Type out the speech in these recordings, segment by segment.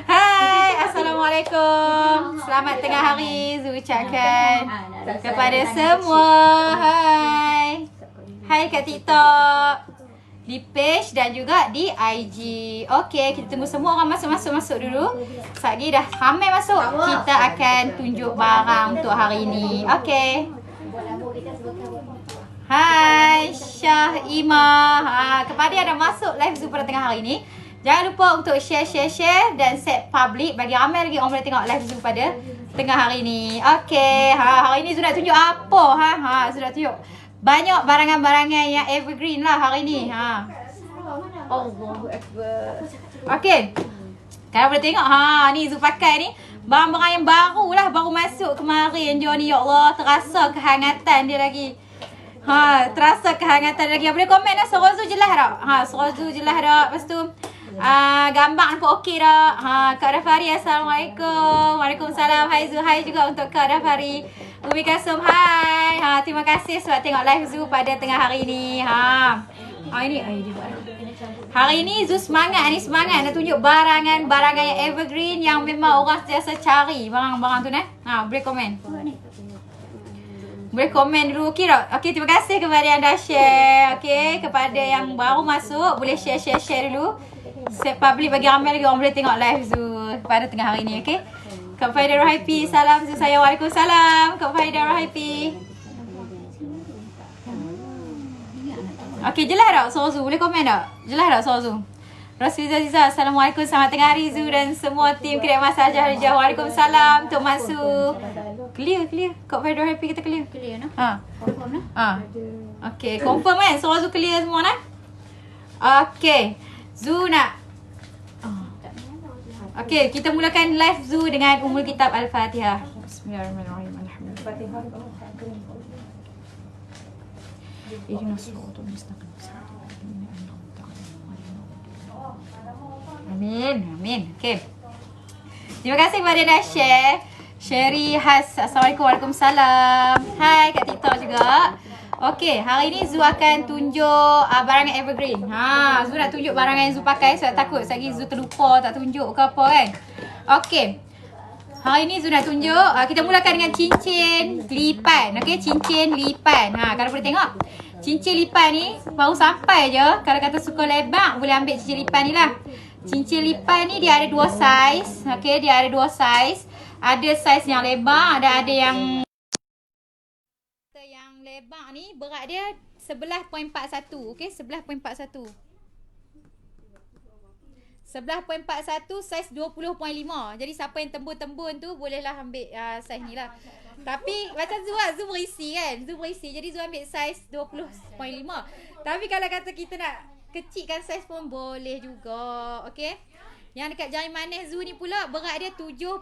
Hai, Assalamualaikum. Selamat tengah hari Zu ucapkan kepada semua. Hai. Hai kat TikTok, di page dan juga di IG. Okey, kita tunggu semua orang masuk dulu. Sekejap dah ramai masuk. Kita akan tunjuk barang untuk hari ini. Okey. Hai Syah Ima. Kepada yang dah masuk live Zoom pada tengah hari ini, jangan lupa untuk share dan set public bagi ramai lagi orang boleh tengok live Zoom pada tengah hari ini. Okey, hari ini Zoom nak tunjuk apa? Zoom nak tunjuk banyak barangan-barangan yang evergreen lah hari ni. Allahu Akbar. Okey. Kalau boleh tengok, ni Zu pakai ni barang-barang yang baru lah, baru masuk kemarin je ni. Ya Allah, terasa kehangatan dia lagi. Terasa kehangatan lagi. Boleh komen lah, suara Zu jelas tak? Suara Zu jelas tak? Lepas tu gambar nampak okey tak? Kak Rafari, Assalamualaikum. Waalaikumsalam. Hai Zu, hai juga untuk Kak Rafari. Umi Kasum, hai. Terima kasih sebab tengok live Zu pada tengah hari ni. Hari ni Zu semangat nak tunjuk barangan yang evergreen yang memang orang sentiasa cari barang-barang tu boleh komen. Boleh komen dulu, okey tak? Okey, terima kasih kepada yang dah share. Okey, kepada yang baru masuk boleh share dulu. Set public bagi ramai lagi orang boleh tengok live Zu pada tengah hari ni, okey? Kak Faida Rohaipi, salam Zu saya. Waalaikumsalam Kak Faida Rohaipi. Okey, jelas tak suara Zu? Boleh komen tak? Jelas tak suara Zu? Rosfiza Ziza, Assalamualaikum. Selamat tengah hari Zu dan semua tim Kedai Masak Harijah. Waalaikumsalam Tok Masu. Clear. Kak Faida Rohaipi kita clear. Clear no? Confirm no? Okey, confirm kan? Suara Zu clear semua nah? Okey. Zu nak okey, kita mulakan live Zu dengan Ummul Kitab Al-Fatihah. Bismillahirrahmanirrahim. Alhamdulillah. Amin. Okey. Terima kasih kepada yang dah share. Sherry Has, Assalamualaikum. Waalaikumsalam. Hai kat TikTok juga. Okey, hari ni Zu akan tunjuk barangan evergreen. Zu nak tunjuk barangan yang Zu pakai sebab takut lagi Zu terlupa tak tunjuk ke apa kan. Okey. Hari ni Zu nak tunjuk, kita mulakan dengan cincin lipan. Okey, cincin lipan. Kalau boleh tengok, cincin lipan ni baru sampai je. Kalau kata suka lebar, boleh ambil cincin lipan ni lah. Cincin lipan ni dia ada dua saiz. Okey, dia ada dua saiz. Ada saiz yang lebar dan ada yang lebar ni berat dia 11.41. Okey, 11.41. 11.41 saiz 20.5. Jadi siapa yang tembun-tembun tu bolehlah ambil saiz ni lah. Tapi macam Zu berisi kan. Zu berisi. Jadi Zu ambil saiz 20.5. Tapi kalau kata kita nak kecilkan saiz pun boleh juga. Okey. Yang dekat jari manis Zu ni pula berat dia 7.05.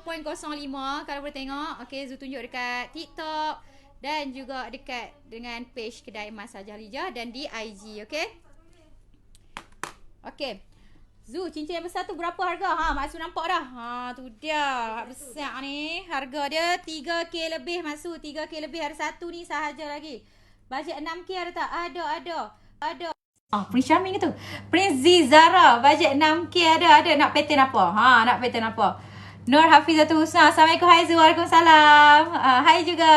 Kalau boleh tengok. Okey, Zu tunjuk dekat TikTok dan juga dekat dengan page Kedai Masak Harijah dan di IG. Okey. Okey. Zu, cincin yang besar tu berapa harga? Maksud nampak dah. Tu dia. Besar ni. Harga dia 3K lebih Maksud. 3K lebih. Ada satu ni sahaja lagi. Bajet 6K ada tak? Ada. Prince Charming ke tu? Prince Zizara. Bajet 6K ada. Nak pattern apa? Nak pattern apa? Nur Hafizatul Husna. Assalamualaikum. Hai Zu. Waalaikumsalam. Hai juga.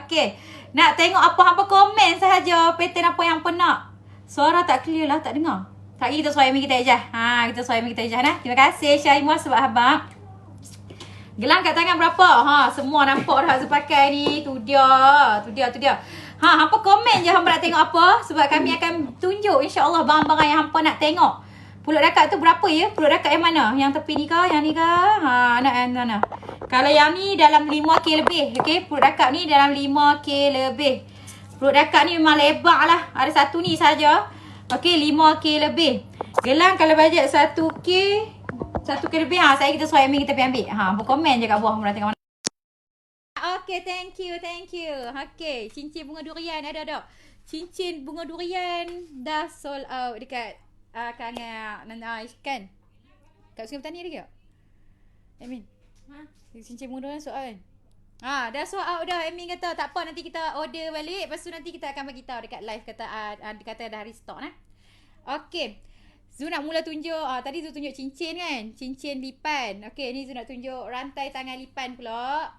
Okey. Nak tengok apa-apa komen sahaja. Pattern apa yang pernah. Suara tak clear lah. Tak dengar. Tak kita suara Amy kita ejah. Kita suara Amy kita ejah nah. Terima kasih Syaimah sebab abang. Gelang kat tangan berapa? Semua nampak dah Zu pakai ni. Tu dia. Hampa komen je hampa nak tengok apa. Sebab kami akan tunjuk insya-Allah barang-barang yang hampa nak tengok. Pulut dakak tu berapa ya? Pulut dakak yang mana? Yang tepi ni ke? Yang ni ke? Nak yang mana? Kalau yang ni dalam 5K lebih. Okey, pulut dakak ni dalam 5K lebih. Pulut dakak ni memang lebar lah. Ada satu ni saja. Okey, 5K lebih. Gelang kalau bajet 1K lebih. Saya kita suai kita pergi ambil. Berkomen je kat bawah nak tengok mana. Okey, thank you. Okey, cincin bunga durian ada tak? Cincin bunga durian dah sold out dekat kangen kan? Kat Sungai Petani ada ke? Amin. Cincin bunga durian sold out kan? Dah sold out dah. Amin kata tak apa, nanti kita order balik. Lepas tu nanti kita akan bagi tahu dekat live kata dah restock nah. Okey. Zu nak mula tunjuk, tadi Zu tunjuk cincin kan? Cincin lipan. Okey, ni Zu nak tunjuk rantai tangan lipan pula.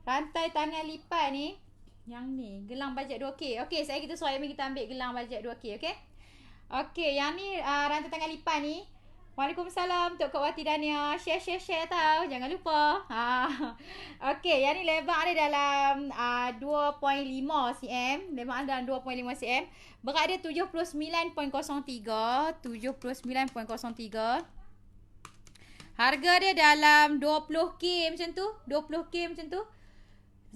Rantai tangan lipan ni, yang ni, gelang bajet 2K. Okey, saya kita suruh admin kita ambil gelang bajet 2K, okey? Okey, yang ni rantai tangan lipan ni. Waalaikumsalam untuk Kak Wati Dania. Share tau. Jangan lupa. Okey, yang ni lebar dia dalam 2.5 cm. Lebar dia dalam 2.5 cm. Berat dia 79.03. 79.03. Harga dia dalam 20K macam tu. 20K macam tu.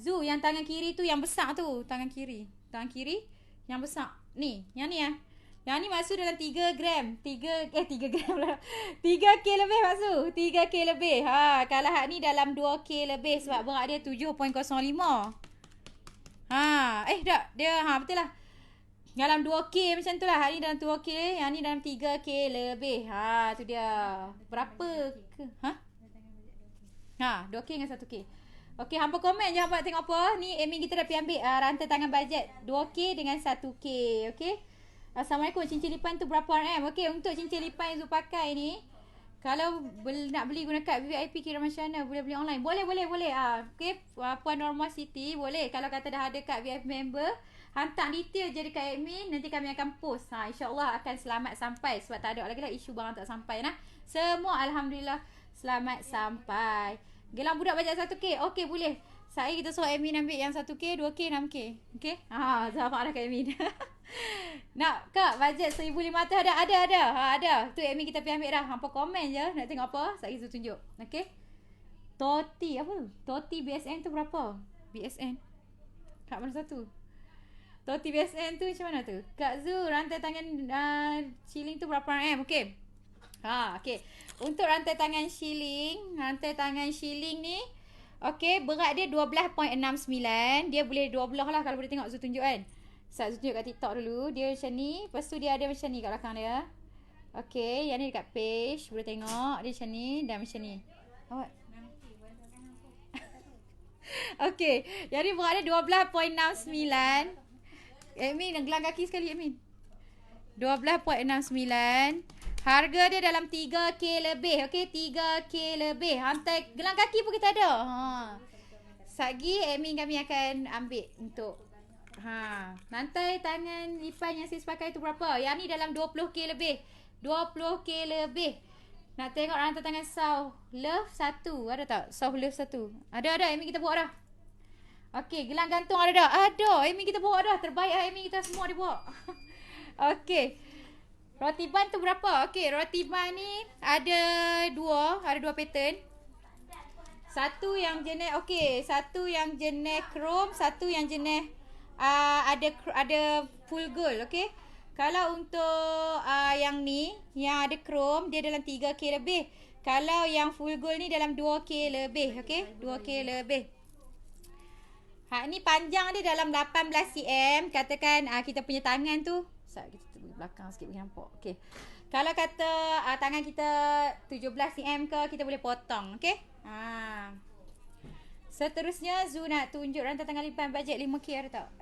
Zu, yang tangan kiri tu yang besar tu. Tangan kiri. Tangan kiri yang besar. Ni, yang ni Yang ni maksud dalam 3 gram. 3 gram lah. 3K lebih maksud. 3K lebih. Kalau hak ni dalam 2K lebih sebab berat dia 7.05. Tak. Dia betul lah. Dalam 2K macam tu lah. Hak ni dalam 2K. Yang ni dalam 3K lebih. Tu dia. Berapa ke? 2K dengan 1K. Okey, hampa komen je hampa tengok apa. Ni admin kita dah pergi ambil rantai tangan bajet 2K dengan 1K. Okey. Assalamualaikum. Cincin lipan tu berapa RM? Okey, untuk cincin lipan yang Zu pakai ni, kalau nak beli guna kad VIP kira macam mana? Boleh beli online? Boleh. Okey, Puan Norma Siti, boleh. Kalau kata dah ada kad VIP member, hantar detail je dekat admin, nanti kami akan post. InsyaAllah akan selamat sampai. Sebab tak ada lagi lah isu barang tak sampai. Semua Alhamdulillah selamat sampai. Gelang budak bajet 1K. Okey, boleh. Saya kita suruh admin ambil yang 1K, 2K, 6K. Okey? Sabar lah kat admin. Nak Kak bajet 1,500 ada. Ada. Tu admin kita pergi ambil dah. Hampa komen je nak tengok apa. Saya Zu tunjuk. Okey. Toti apa? Toti BSN tu berapa? BSN. Kak mana satu? Toti BSN tu macam mana tu? Kak Zu rantai tangan shilling tu berapa RM? Okey. Okey. Untuk rantai tangan shilling ni okey, berat dia 12.69. Dia boleh 12 lah kalau boleh tengok Zu tunjuk kan. Saya tunjuk kat TikTok dulu. Dia macam ni. Lepas tu dia ada macam ni kat belakang dia. Okey. Yang ni dekat page. Boleh tengok. Dia macam ni. Dan macam ni. Okey. Yang ni berat dia 12.69. Admin, gelang kaki sekali admin. 12.69. Harga dia dalam 3K lebih. Okey. 3K lebih. Hantai gelang kaki pun kita ada. Sagi admin kami akan ambil untuk rantai tangan lipan yang sis pakai tu berapa? Yang ni dalam 20K lebih. 20K lebih. Nak tengok rantai tangan South Love 1. Ada tak? South Love 1. Ada. Admin kita bawa dah. Okey, gelang gantung ada dah. Ada. Admin kita bawa dah. Terbaik lah admin kita semua dia bawa. Okey. Roti ban tu berapa? Okey, roti ban ni ada dua pattern. Satu yang jenis satu yang jenis chrome, satu yang jenis ada full gold, okey. Kalau untuk yang ni, yang ada chrome, dia dalam 3K lebih. Kalau yang full gold ni dalam 2K lebih, okey. 2K lebih. Hak ni panjang dia dalam 18 cm. Katakan kita punya tangan tu. Kita tengok belakang sikit bagi nampak. Okey. Kalau kata tangan kita 17 cm ke, kita boleh potong, okey. Seterusnya Zu nak tunjuk rantai tangan lipan bajet 5K ada tak?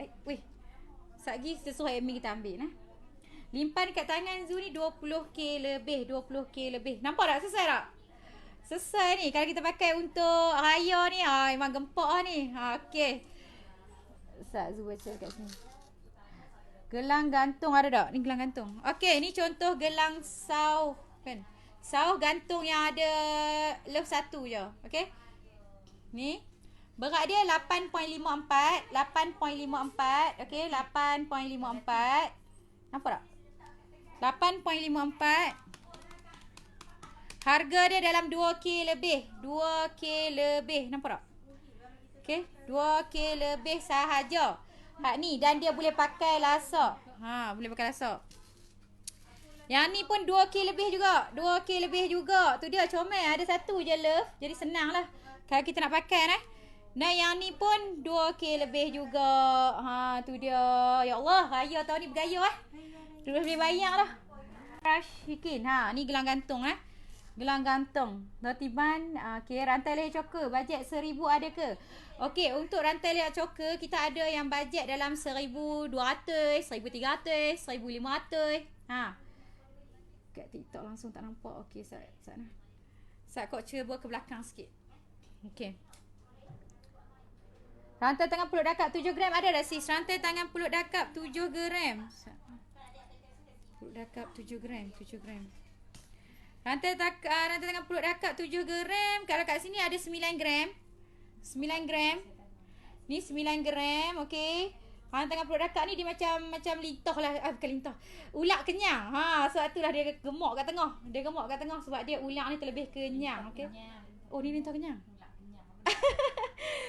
Satgi sesuai admin kita ambil Limpan dekat tangan Zu ni 20K lebih. 20K lebih. Nampak tak? Selesai tak? Selesai ni. Kalau kita pakai untuk raya ni, memang gempak lah ni. Okey. Ustaz Zu baca kat sini. Gelang gantung ada tak? Ni gelang gantung. Okey, ni contoh gelang South kan. South gantung yang ada love 1 je. Okey. Ni berat dia 8.54. 8.54. Okey, 8.54. Nampak tak? 8.54. Harga dia dalam 2K lebih. 2K lebih. Nampak tak? Okey, 2K lebih sahaja. Hak ni, dan dia boleh pakai lasak. Boleh pakai lasak. Yang ni pun 2K lebih juga. 2K lebih juga. Tu dia comel. Ada satu je love. Jadi senang lah kalau kita nak pakai Dan yang ni pun 2K lebih juga. Tu dia. Ya Allah, raya tahun ni bergaya Terus boleh bayar lah. Rush Hikin. Ni gelang gantung Gelang gantung. Notiban. Okay, rantai leher coker. Bajet 1,000 ada ke? Okey, untuk rantai leher coker, kita ada yang bajet dalam 1,200, 1,300, 1,500. Kat TikTok langsung tak nampak. Okey, sana. Sat kau cuba ke belakang sikit. Okey. Rantai tangan pulut dakap 7 gram ada dah sis. Rantai tangan pulut dakap 7 gram. Pulut dakap 7 gram. Rantai tangan pulut dakap 7 gram. Kalau kat sini ada 9 gram. 9 gram. Ni 9 gram, okey. Rantai tangan pulut dakap ni dia macam lintoh lah. Bukan lintoh. Ulat kenyang. Sebab itulah dia gemuk kat tengah. Dia gemuk kat tengah sebab dia ulat ni terlebih kenyang, okey. Oh, ni lintoh kenyang.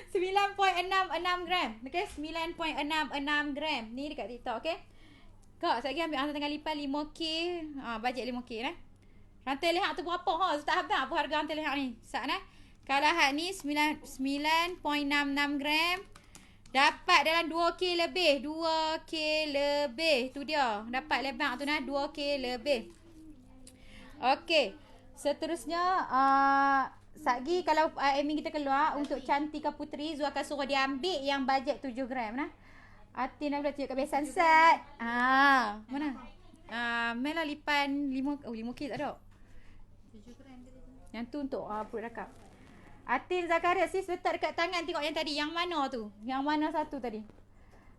9.66 gram. Okey, 9.66 gram. Ni dekat TikTok, okey. Kak, saya lagi ambil rantai tangan lipan 5K. Bajet 5K lah. Rantai leher tu berapa? Tak habis apa harga rantai leher ni. Sat nah. Kalau had ni 9.66 gram. Dapat dalam 2K lebih. 2K lebih. Tu dia. Dapat lebang tu nah. 2K lebih. Okey. Seterusnya. Satgi kalau admin kita keluar untuk Cantika Puteri, Zul akan suruh dia ambil yang bajet 7 gram nah. Atin dah tunjuk kebiasaan Sat. Mana? Mela lipan 5K tak ada. 7 gram tadi. Yang tu untuk pulut dakap. Atin Zakaria sis letak dekat tangan tengok yang tadi. Yang mana tu? Yang mana satu tadi?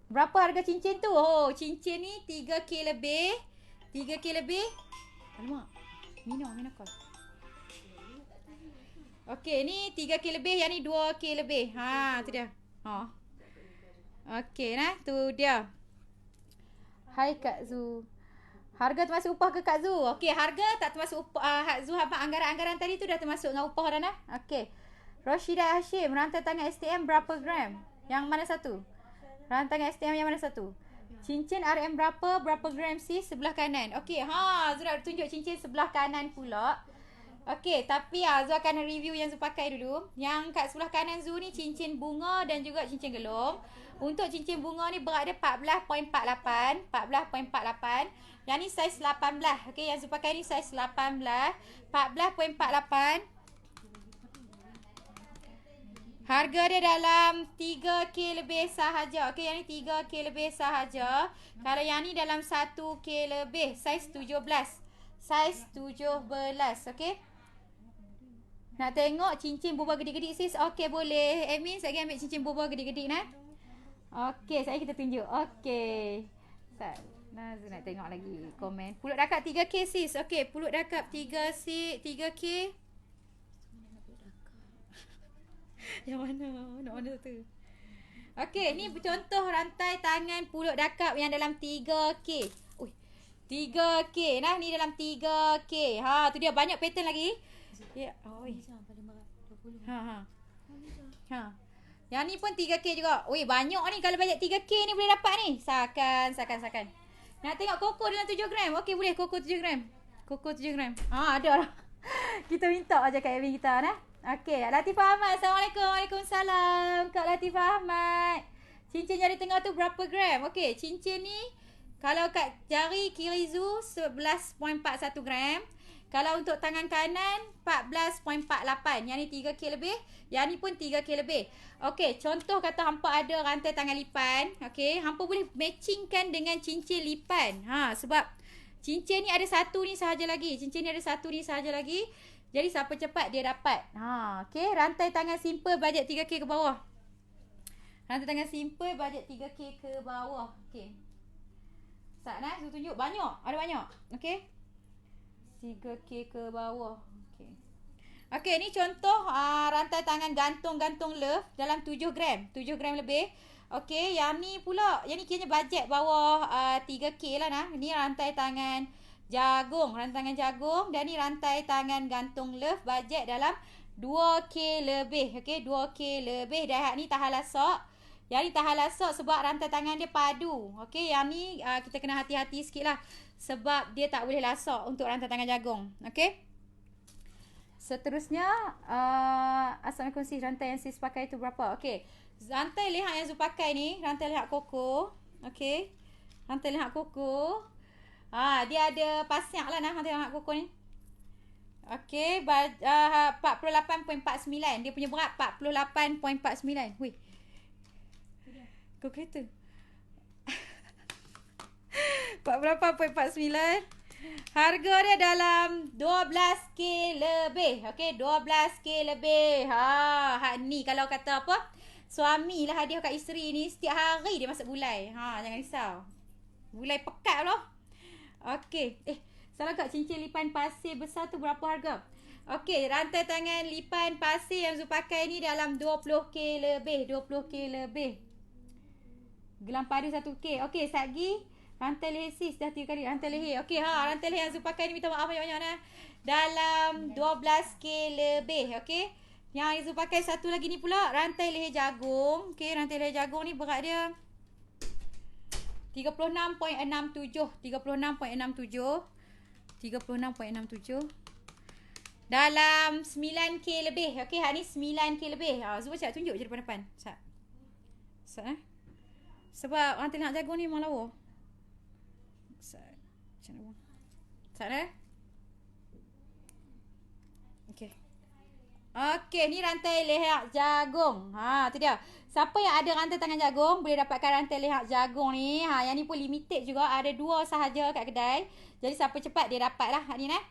Berapa harga cincin tu? Oh, cincin ni 3K lebih. 3K lebih. Alamak. Minum kau. Okey, ni 3K lebih, yang ni 2K lebih. Tu dia. Okey nah, tu dia. Hai Kak Zu. Harga termasuk upah ke Kak Zu? Okey, harga tak termasuk upah. Zu anggaran-anggaran tadi tu dah termasuk dengan upah dah nah. Okey. Roshida Hashim, rantai tangan STM berapa gram? Yang mana satu? Rantai tangan STM yang mana satu? Cincin RM berapa gram sis? Sebelah kanan. Okey, Zu dah tunjuk cincin sebelah kanan pula. Okey, tapi Zu akan review yang Zu pakai dulu. Yang kat sebelah kanan Zu ni cincin bunga dan juga cincin gelung. Untuk cincin bunga ni berat dia 14.48. 14.48. Yang ni saiz 18. Okey, yang Zu pakai ni saiz 18. 14.48. Harga dia dalam 3K lebih sahaja. Okey, yang ni 3K lebih sahaja. Kalau yang ni dalam 1K lebih. Saiz 17. Saiz 17. Okey. Nak tengok cincin bubar gedik-gedik sis? Okey, boleh. Admin, saya ambil cincin bubar gedik-gedik nah. Okey, saya kita tunjuk. Okey. Nah, nak tengok lagi komen. Pulut dakap 3K sis. Okey, pulut dakap 3K. Yang mana? Nak mana tu? Okey, ni contoh rantai tangan pulut dakap yang dalam 3K. 3K nah, ni dalam 3K. Tu dia, banyak pattern lagi. Ya, paling berat 20. Yang ni pun 3K juga. Banyak ni, kalau bajet 3K ni boleh dapat ni. Sakan. Nak tengok koko dalam 7 gram. Okey, boleh koko 7 gram. Koko 7 gram. Ada lah. Kita minta aja kat admin kita nah. Okey, Latifah Ahmad. Assalamualaikum. Waalaikumsalam. Kak Latifah Ahmad. Cincin jari tengah tu berapa gram? Okey, cincin ni kalau kat jari kiri Zu 11.41 gram. Kalau untuk tangan kanan 14.48. Yang ni 3K lebih. Yang ni pun 3K lebih. Okey, contoh kata hampa ada rantai tangan lipan. Okey, hampa boleh matchingkan dengan cincin lipan. Sebab cincin ni ada satu ni sahaja lagi. Jadi siapa cepat dia dapat. Okey, rantai tangan simple bajet 3K ke bawah. Rantai tangan simple bajet 3K ke bawah. Okey. Satnas Zu tunjuk banyak. Ada banyak. Okey. 3K ke bawah. Okey. Okey, ni contoh rantai tangan gantung love dalam 7 gram. 7 gram lebih. Okey, yang ni pula, yang ni kiranya bajet bawah 3K lah nah. Ni rantai tangan jagung. Dan ni rantai tangan gantung love bajet dalam 2K lebih. Okey, 2K lebih. Dah ni tahan lasak. Yang ni tahan lasak sebab rantai tangan dia padu. Okey, yang ni kita kena hati-hati sikit lah. Sebab dia tak boleh lasak untuk rantai tangan jagung. Okey. Seterusnya, Assalamualaikum sis. Rantai yang sis pakai tu berapa? Okey. Rantai leher yang Zu pakai ni, rantai leher koko. Okey. Rantai leher koko. Dia ada pasyak lah nah rantai leher koko ni. Okey. 48.49. Dia punya berat 48.49. Weh. Kau kereta. 48.49. Harga dia dalam 12K lebih. Okey, 12K lebih. Hak ni kalau kata apa? Suami lah hadiah kat isteri ni, setiap hari dia masak gulai. Jangan risau. Gulai pekat loh. Okey. Salah kat cincin lipan pasir besar tu berapa harga? Okey, rantai tangan lipan pasir yang Zul pakai ni dalam 20K lebih. 20K lebih. Gelang padu 1K. Okey, Sagi. Rantai leher sis dah 3 kali. Rantai leher. Okey, rantai leher yang Zul pakai ni minta maaf banyak-banyak dah. Dalam 12K lebih. Okey. Yang Zul pakai satu lagi ni pula, rantai leher jagung. Okey, rantai leher jagung ni berat dia 36.67. 36.67. 36.67. Dalam 9K lebih. Okey, hak ni 9K lebih. Zul macam tunjuk je depan-depan. Sat. Sebab rantai leher jagung ni memang lawa. Macam mana? Sat. Okey. Okey, ni rantai leher jagung. Tu dia. Siapa yang ada rantai tangan jagung boleh dapatkan rantai leher jagung ni. Yang ni pun limited juga. Ada 2 sahaja kat kedai. Jadi siapa cepat dia dapat lah hak ni nah.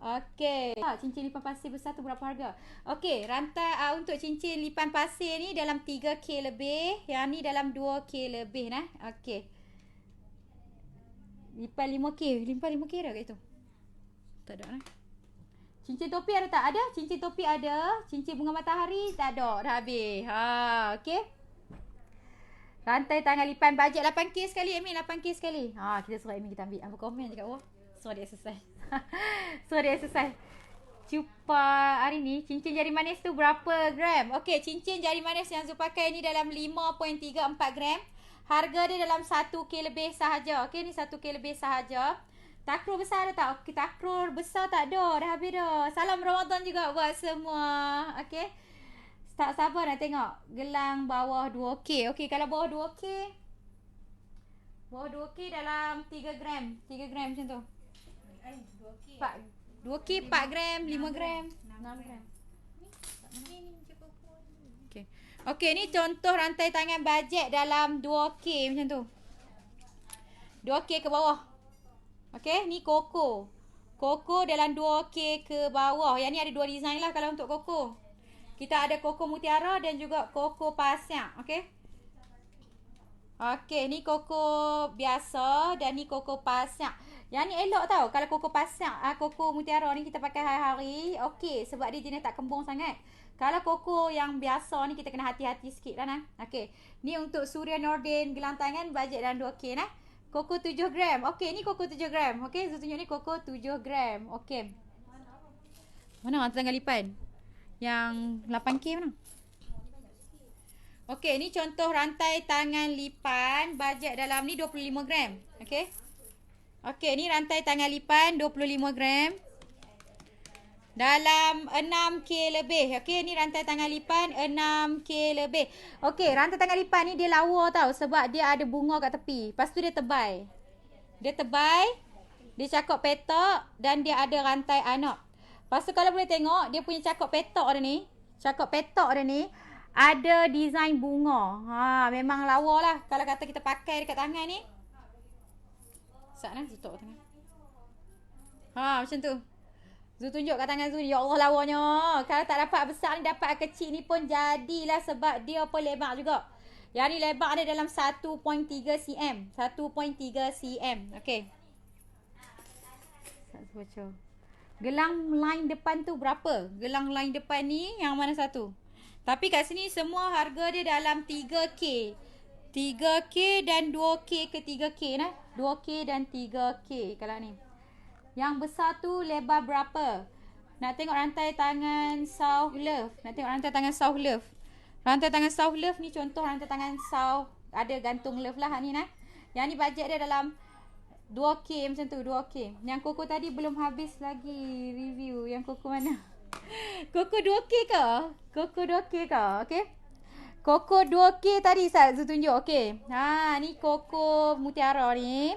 Okey. Cincin lipan pasir besar tu berapa harga? Okey, rantai untuk cincin lipan pasir ni dalam 3K lebih. Yang ni dalam 2K lebih nah. Okey. Lipan 5K. Lipan 5K dah kat itu. Tak ada nah. Cincin topi ada tak? Ada. Cincin topi ada. Cincin bunga matahari tak ada. Dah habis. Okey. Rantai tangan lipan bajet 8K sekali, Amin. 8K sekali. Kita suruh Amin kita ambil. Apa komen je kat bawah. Suruh dia exercise. Suruh dia exercise. Cuba hari ni cincin jari manis tu berapa gram? Okey, cincin jari manis yang Zul pakai ni dalam 5.34 gram. Harga dia dalam 1K lebih sahaja. Okey, ni 1K lebih sahaja. Takrur besar ada tak? Okey, takrur besar tak ada. Dah habis dah. Salam Ramadan juga buat semua. Okey. Tak sabar nak tengok. Gelang bawah 2K. Okey, kalau bawah 2K. Bawah 2K dalam 3 gram. 3 gram macam tu. 2K 4 gram, 5 gram, 6 gram. Okey. Okey, ni contoh rantai tangan bajet dalam 2K macam tu. 2K ke bawah. Okey, ni Koko. Koko dalam 2K ke bawah. Yang ni ada 2 design lah kalau untuk Koko. Kita ada Koko mutiara dan juga Koko pasir. Okey. Okey, ni Koko biasa dan ni Koko pasir. Yang ni elok tau. Kalau Koko pasir, Koko mutiara ni kita pakai hari-hari. Okey, sebab dia jenis tak kembung sangat. Kalau Koko yang biasa ni kita kena hati-hati sikit lah nah. Okey. Ni untuk Surya Nordin gelang tangan bajet dalam 2K nah. Koko 7 gram. Okey, ni Koko 7 gram. Okey, Zul tunjuk ni Koko 7 gram. Okey. Mana rantai tangan lipan? Yang 8K mana? Okey, ni contoh rantai tangan lipan bajet dalam ni 25 gram. Okey. Okey, ni rantai tangan lipan 25 gram. Dalam 6K lebih. Okey, ni rantai tangan lipan 6K lebih. Okey, rantai tangan lipan ni dia lawa tau. Sebab dia ada bunga kat tepi. Lepas tu dia tebal. Dia tebal. Dia cakap petak. Dan dia ada rantai anak. Lepas tu kalau boleh tengok. Dia punya cakap petak dia ni. Cakap petak dia ni. Ada design bunga. Memang lawa lah. Kalau kata kita pakai dekat tangan ni. Sat lah. Tutup tangan. Macam tu. Zul tunjuk kat tangan Zul. Ya Allah lawanya. Kalau tak dapat besar ni, dapat kecil ni pun jadilah. Sebab dia pun lebar juga. Yang ni lebar dia dalam 1.3 cm. 1.3 cm. Okey. Gelang line depan tu berapa? Gelang line depan ni yang mana satu? Tapi kat sini semua harga dia dalam 3K. 3K dan 2K ke 3K nah. 2K dan 3K kalau ni. Yang besar tu lebar berapa? Nak tengok rantai tangan South Love. Nak tengok rantai tangan South Love. Rantai tangan South Love ni contoh rantai tangan South. Ada gantung love lah ni nah. Yang ni bajet dia dalam 2K macam tu. 2K. Yang Koko tadi belum habis lagi review. Yang Koko mana? Koko 2K ke? Koko 2K ke? Okay. Koko 2K tadi Zul tunjuk. Okay. Ni Koko mutiara ni.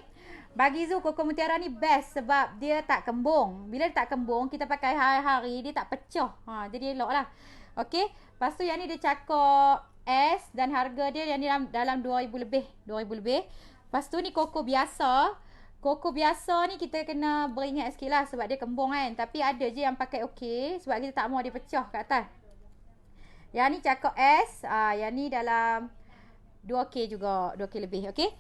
Bagi Zul, Koko mutiara ni best sebab dia tak kembung. Bila dia tak kembung, kita pakai hari-hari, dia tak pecah. Jadi elok lah. Okey. Lepas tu yang ni dia cakap S dan harga dia yang ni dalam 2,000 lebih. 2,000 lebih. Lepas tu ni Koko biasa. Koko biasa ni kita kena beringat sikit lah sebab dia kembung kan. Tapi ada je yang pakai okey sebab kita tak mahu dia pecah kat atas. Yang ni cakap S. Yang ni dalam 2K juga. 2K lebih. Okay.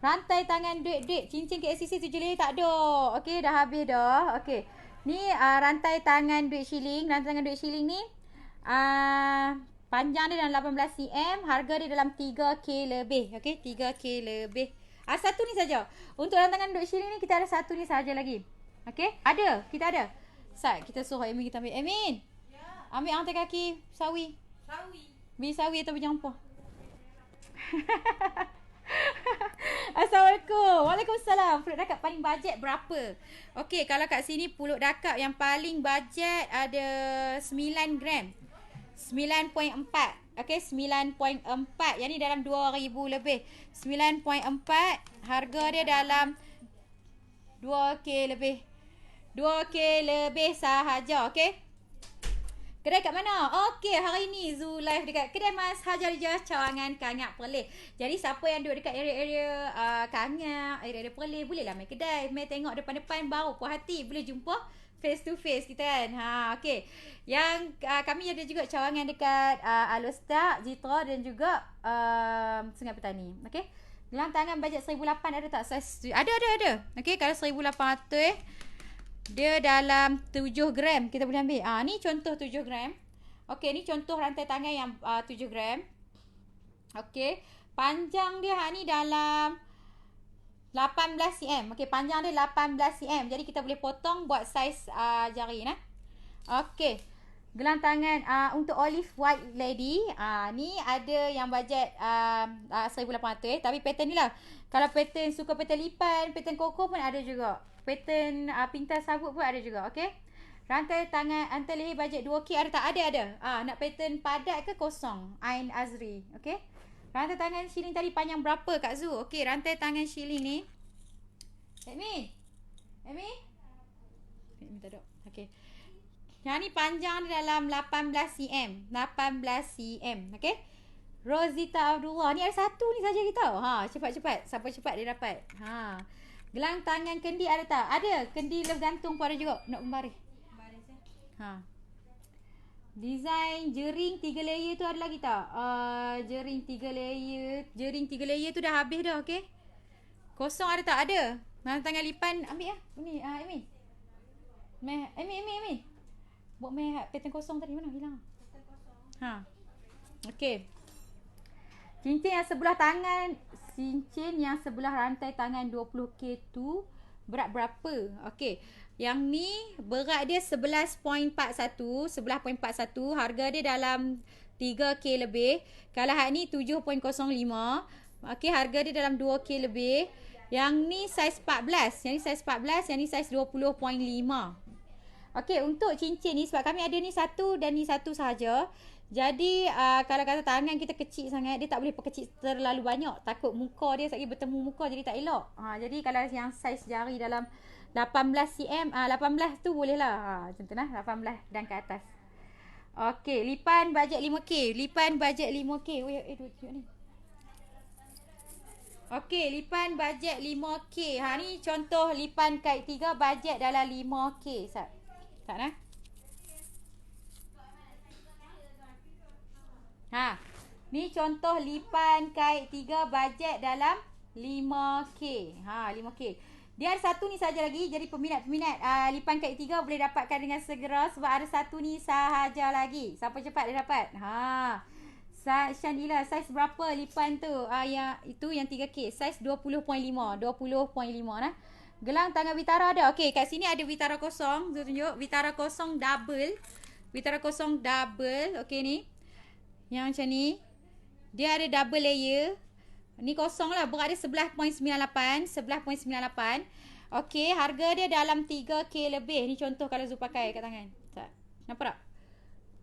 Rantai tangan duit. Cincin KLCC 7 lagi tak ada. Okay. Dah habis dah. Okay. Ni rantai tangan duit shilling. Rantai tangan duit shilling ni. Panjang dia dalam 18 cm. Harga dia dalam 3K lebih. Okay. 3K lebih. Satu ni saja. Untuk rantangan duit shilling ni kita ada satu ni saja lagi. Okey? Ada. Kita ada. Sat, kita suruh Amin kita ambil. Amin. Ya. Ambil rantai kaki sawi. Beli sawi atau beli jampa. Assalamualaikum. Waalaikumsalam. Pulut dakap paling bajet berapa? Okey, kalau kat sini pulut dakap yang paling bajet ada 9 gram. 9.4. Okey, 9.4. Yang ni dalam 2,000 lebih. 9.4. Harga dia dalam 2K lebih. 2K lebih sahaja. Okey. Kedai kat mana? Okey, hari ni Zoo live dekat kedai Mas Hajar Rijah, Cawangan, Kangak, Perlis. Jadi siapa yang duduk dekat area-area Kangak, area-area Perlis, bolehlah main kedai. Main tengok depan-depan baru puas hati. Boleh jumpa face to face kita kan. Okey. Yang kami ada juga cawangan dekat Alostak, Jitra dan juga Sungai Petani. Okey. Gelang tangan bajet 1,800 ada tak? Ada. Okey, kalau 1,800 dia dalam 7 gram kita boleh ambil. Ni contoh 7 gram. Okey, ni contoh rantai tangan yang 7 gram. Okey. Panjang dia ni dalam 18 cm. Okey, panjang dia 18 cm. Jadi kita boleh potong buat saiz jari nah. Okey. Gelang tangan untuk olive white lady. Ni ada yang bajet 1,800 tapi pattern ni lah. Kalau pattern suka pattern lipan, pattern koko pun ada juga. Pattern pintas sabut pun ada juga. Okey. Rantai tangan antar leher bajet 2K ada tak? Ada. Nak pattern padat ke kosong? Ain Azri. Okey. Rantai tangan shilling tadi panjang berapa Kak Zu? Okey, rantai tangan shilling ni. Amy tak ada. Okey. Yang ni panjang dia dalam 18 cm. 18 cm. Okey. Rosita Abdullah. Ni ada satu ni saja kita. Cepat-cepat. Siapa cepat dia dapat. Gelang tangan kendi ada tak? Ada. Kendi love gantung pun ada juga. Nak membaris. Design jering 3 layer tu ada lagi tak? Jering 3 layer. Jering 3 layer tu dah habis dah. Okey. Kosong ada tak? Ada. Gelang tangan lipan ambil lah. Ni Amin. Amin. Buat main pattern kosong tadi mana hilang? Pattern kosong. Okey. Cincin yang sebelah rantai tangan 20K tu berat berapa? Okey. Yang ni berat dia 11.41, harga dia dalam 3K lebih. Kalau hak ni 7.05. Okey, harga dia dalam 2K lebih. Yang ni saiz 14, yang ni saiz 20.5. Okey, untuk cincin ni sebab kami ada ni satu dan ni satu sahaja. Jadi kalau kata tangan kita kecil sangat, dia tak boleh perkecil terlalu banyak. Takut muka dia sekali bertemu muka jadi tak elok. Jadi kalau yang saiz jari dalam 18 cm, 18 tu boleh lah. Macam tu lah, 18 dan ke atas. Okey, lipan bajet 5K. Duduk ni. Okey, lipan bajet 5K. Ni contoh lipan kait 3 bajet dalam 5K. Tak nah? Ni contoh lipan kait 3 bajet dalam 5K. 5K. Dia ada satu ni saja lagi. Jadi peminat-peminat lipan kait 3 boleh dapatkan dengan segera sebab ada satu ni sahaja lagi. Siapa cepat dia dapat. Shandila, saiz berapa lipan tu? Yang 3K. Saiz 20.5 nah. Gelang tangan Vitara ada. Okey, kat sini ada Vitara kosong. Saya tunjuk. Vitara kosong double. Okey ni. Yang macam ni. Dia ada double layer. Ni kosong lah. Berat dia 11.98. Okey, harga dia dalam 3K lebih. Ni contoh kalau Zu pakai kat tangan. Nampak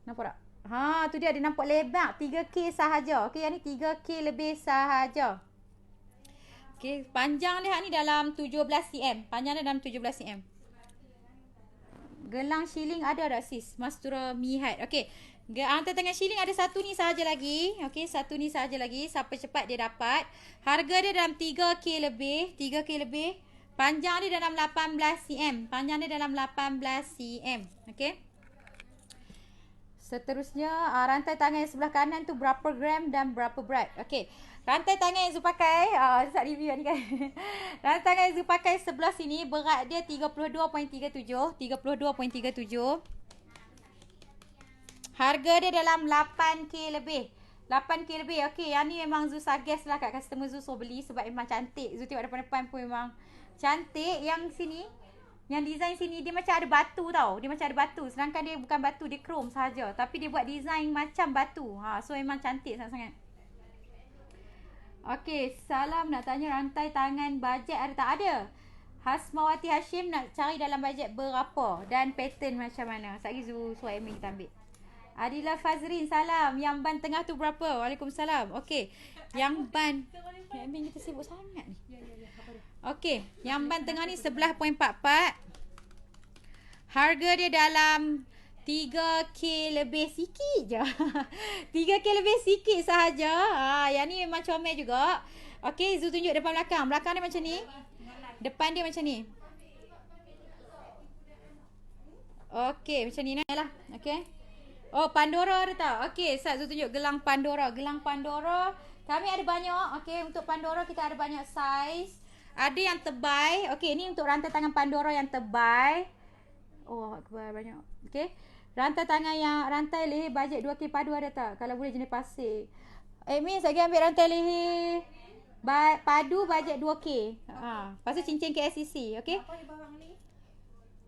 tak? Tu dia ada nampak lebar. 3K sahaja. Okey, yang ni 3K lebih sahaja. Okey, panjang dia ni dalam 17 cm. Gelang shilling ada tak sis? Mastura Mihat. Okey. Rantai tangan shilling ada satu ni sahaja lagi. Okey, satu ni sahaja lagi. Siapa cepat dia dapat. Harga dia dalam 3K lebih. Panjang dia dalam 18 cm. Panjang dia dalam 18 cm. Okey. Seterusnya, rantai tangan yang sebelah kanan tu berapa gram dan berapa berat. Okey. Rantai tangan yang Zu pakai, Zat review ni kan. Rantai tangan yang Zu pakai sebelah sini, berat dia 32.37. 32.37. Harga dia dalam 8K lebih. 8K lebih. Okey, yang ni memang Zu suggest lah kat customer Zu suruh beli sebab memang cantik. Zu tengok depan-depan pun memang cantik. Yang sini, yang design sini dia macam ada batu tau. Dia macam ada batu. Sedangkan dia bukan batu, dia chrome sahaja. Tapi dia buat design macam batu. So memang cantik sangat-sangat. Okey, salam nak tanya rantai tangan bajet ada tak? Ada. Hasmawati Hashim nak cari dalam bajet berapa dan pattern macam mana. Sekejap lagi suruh admin kita ambil. Adila Fazrin, salam. Yang ban tengah tu berapa? Waalaikumsalam. Okey. Yang ban, admin kita sibuk sangat ni. Okey, yang ban tengah ni 11.44. Harga dia dalam 3K lebih sikit je. 3K lebih sikit sahaja. Yang ni memang comel juga. Okey, Zu tunjuk depan belakang. Belakang dia macam ni. Depan dia macam ni. Okey, macam ni lah. Okey. Oh, Pandora ada tak? Okey, Ustaz Zu tunjuk gelang Pandora. Gelang Pandora kami ada banyak. Okey, untuk Pandora kita ada banyak saiz. Ada yang tebal. Okey, ni untuk rantai tangan Pandora yang tebal. Oh, akbar banyak. Okey. Rantai leher bajet 2K padu ada tak? Kalau boleh jenis pasir. Admin saya ambil rantai leher padu bajet 2K. Lepas tu cincin KSCC. Okey. Apa di bawah ni?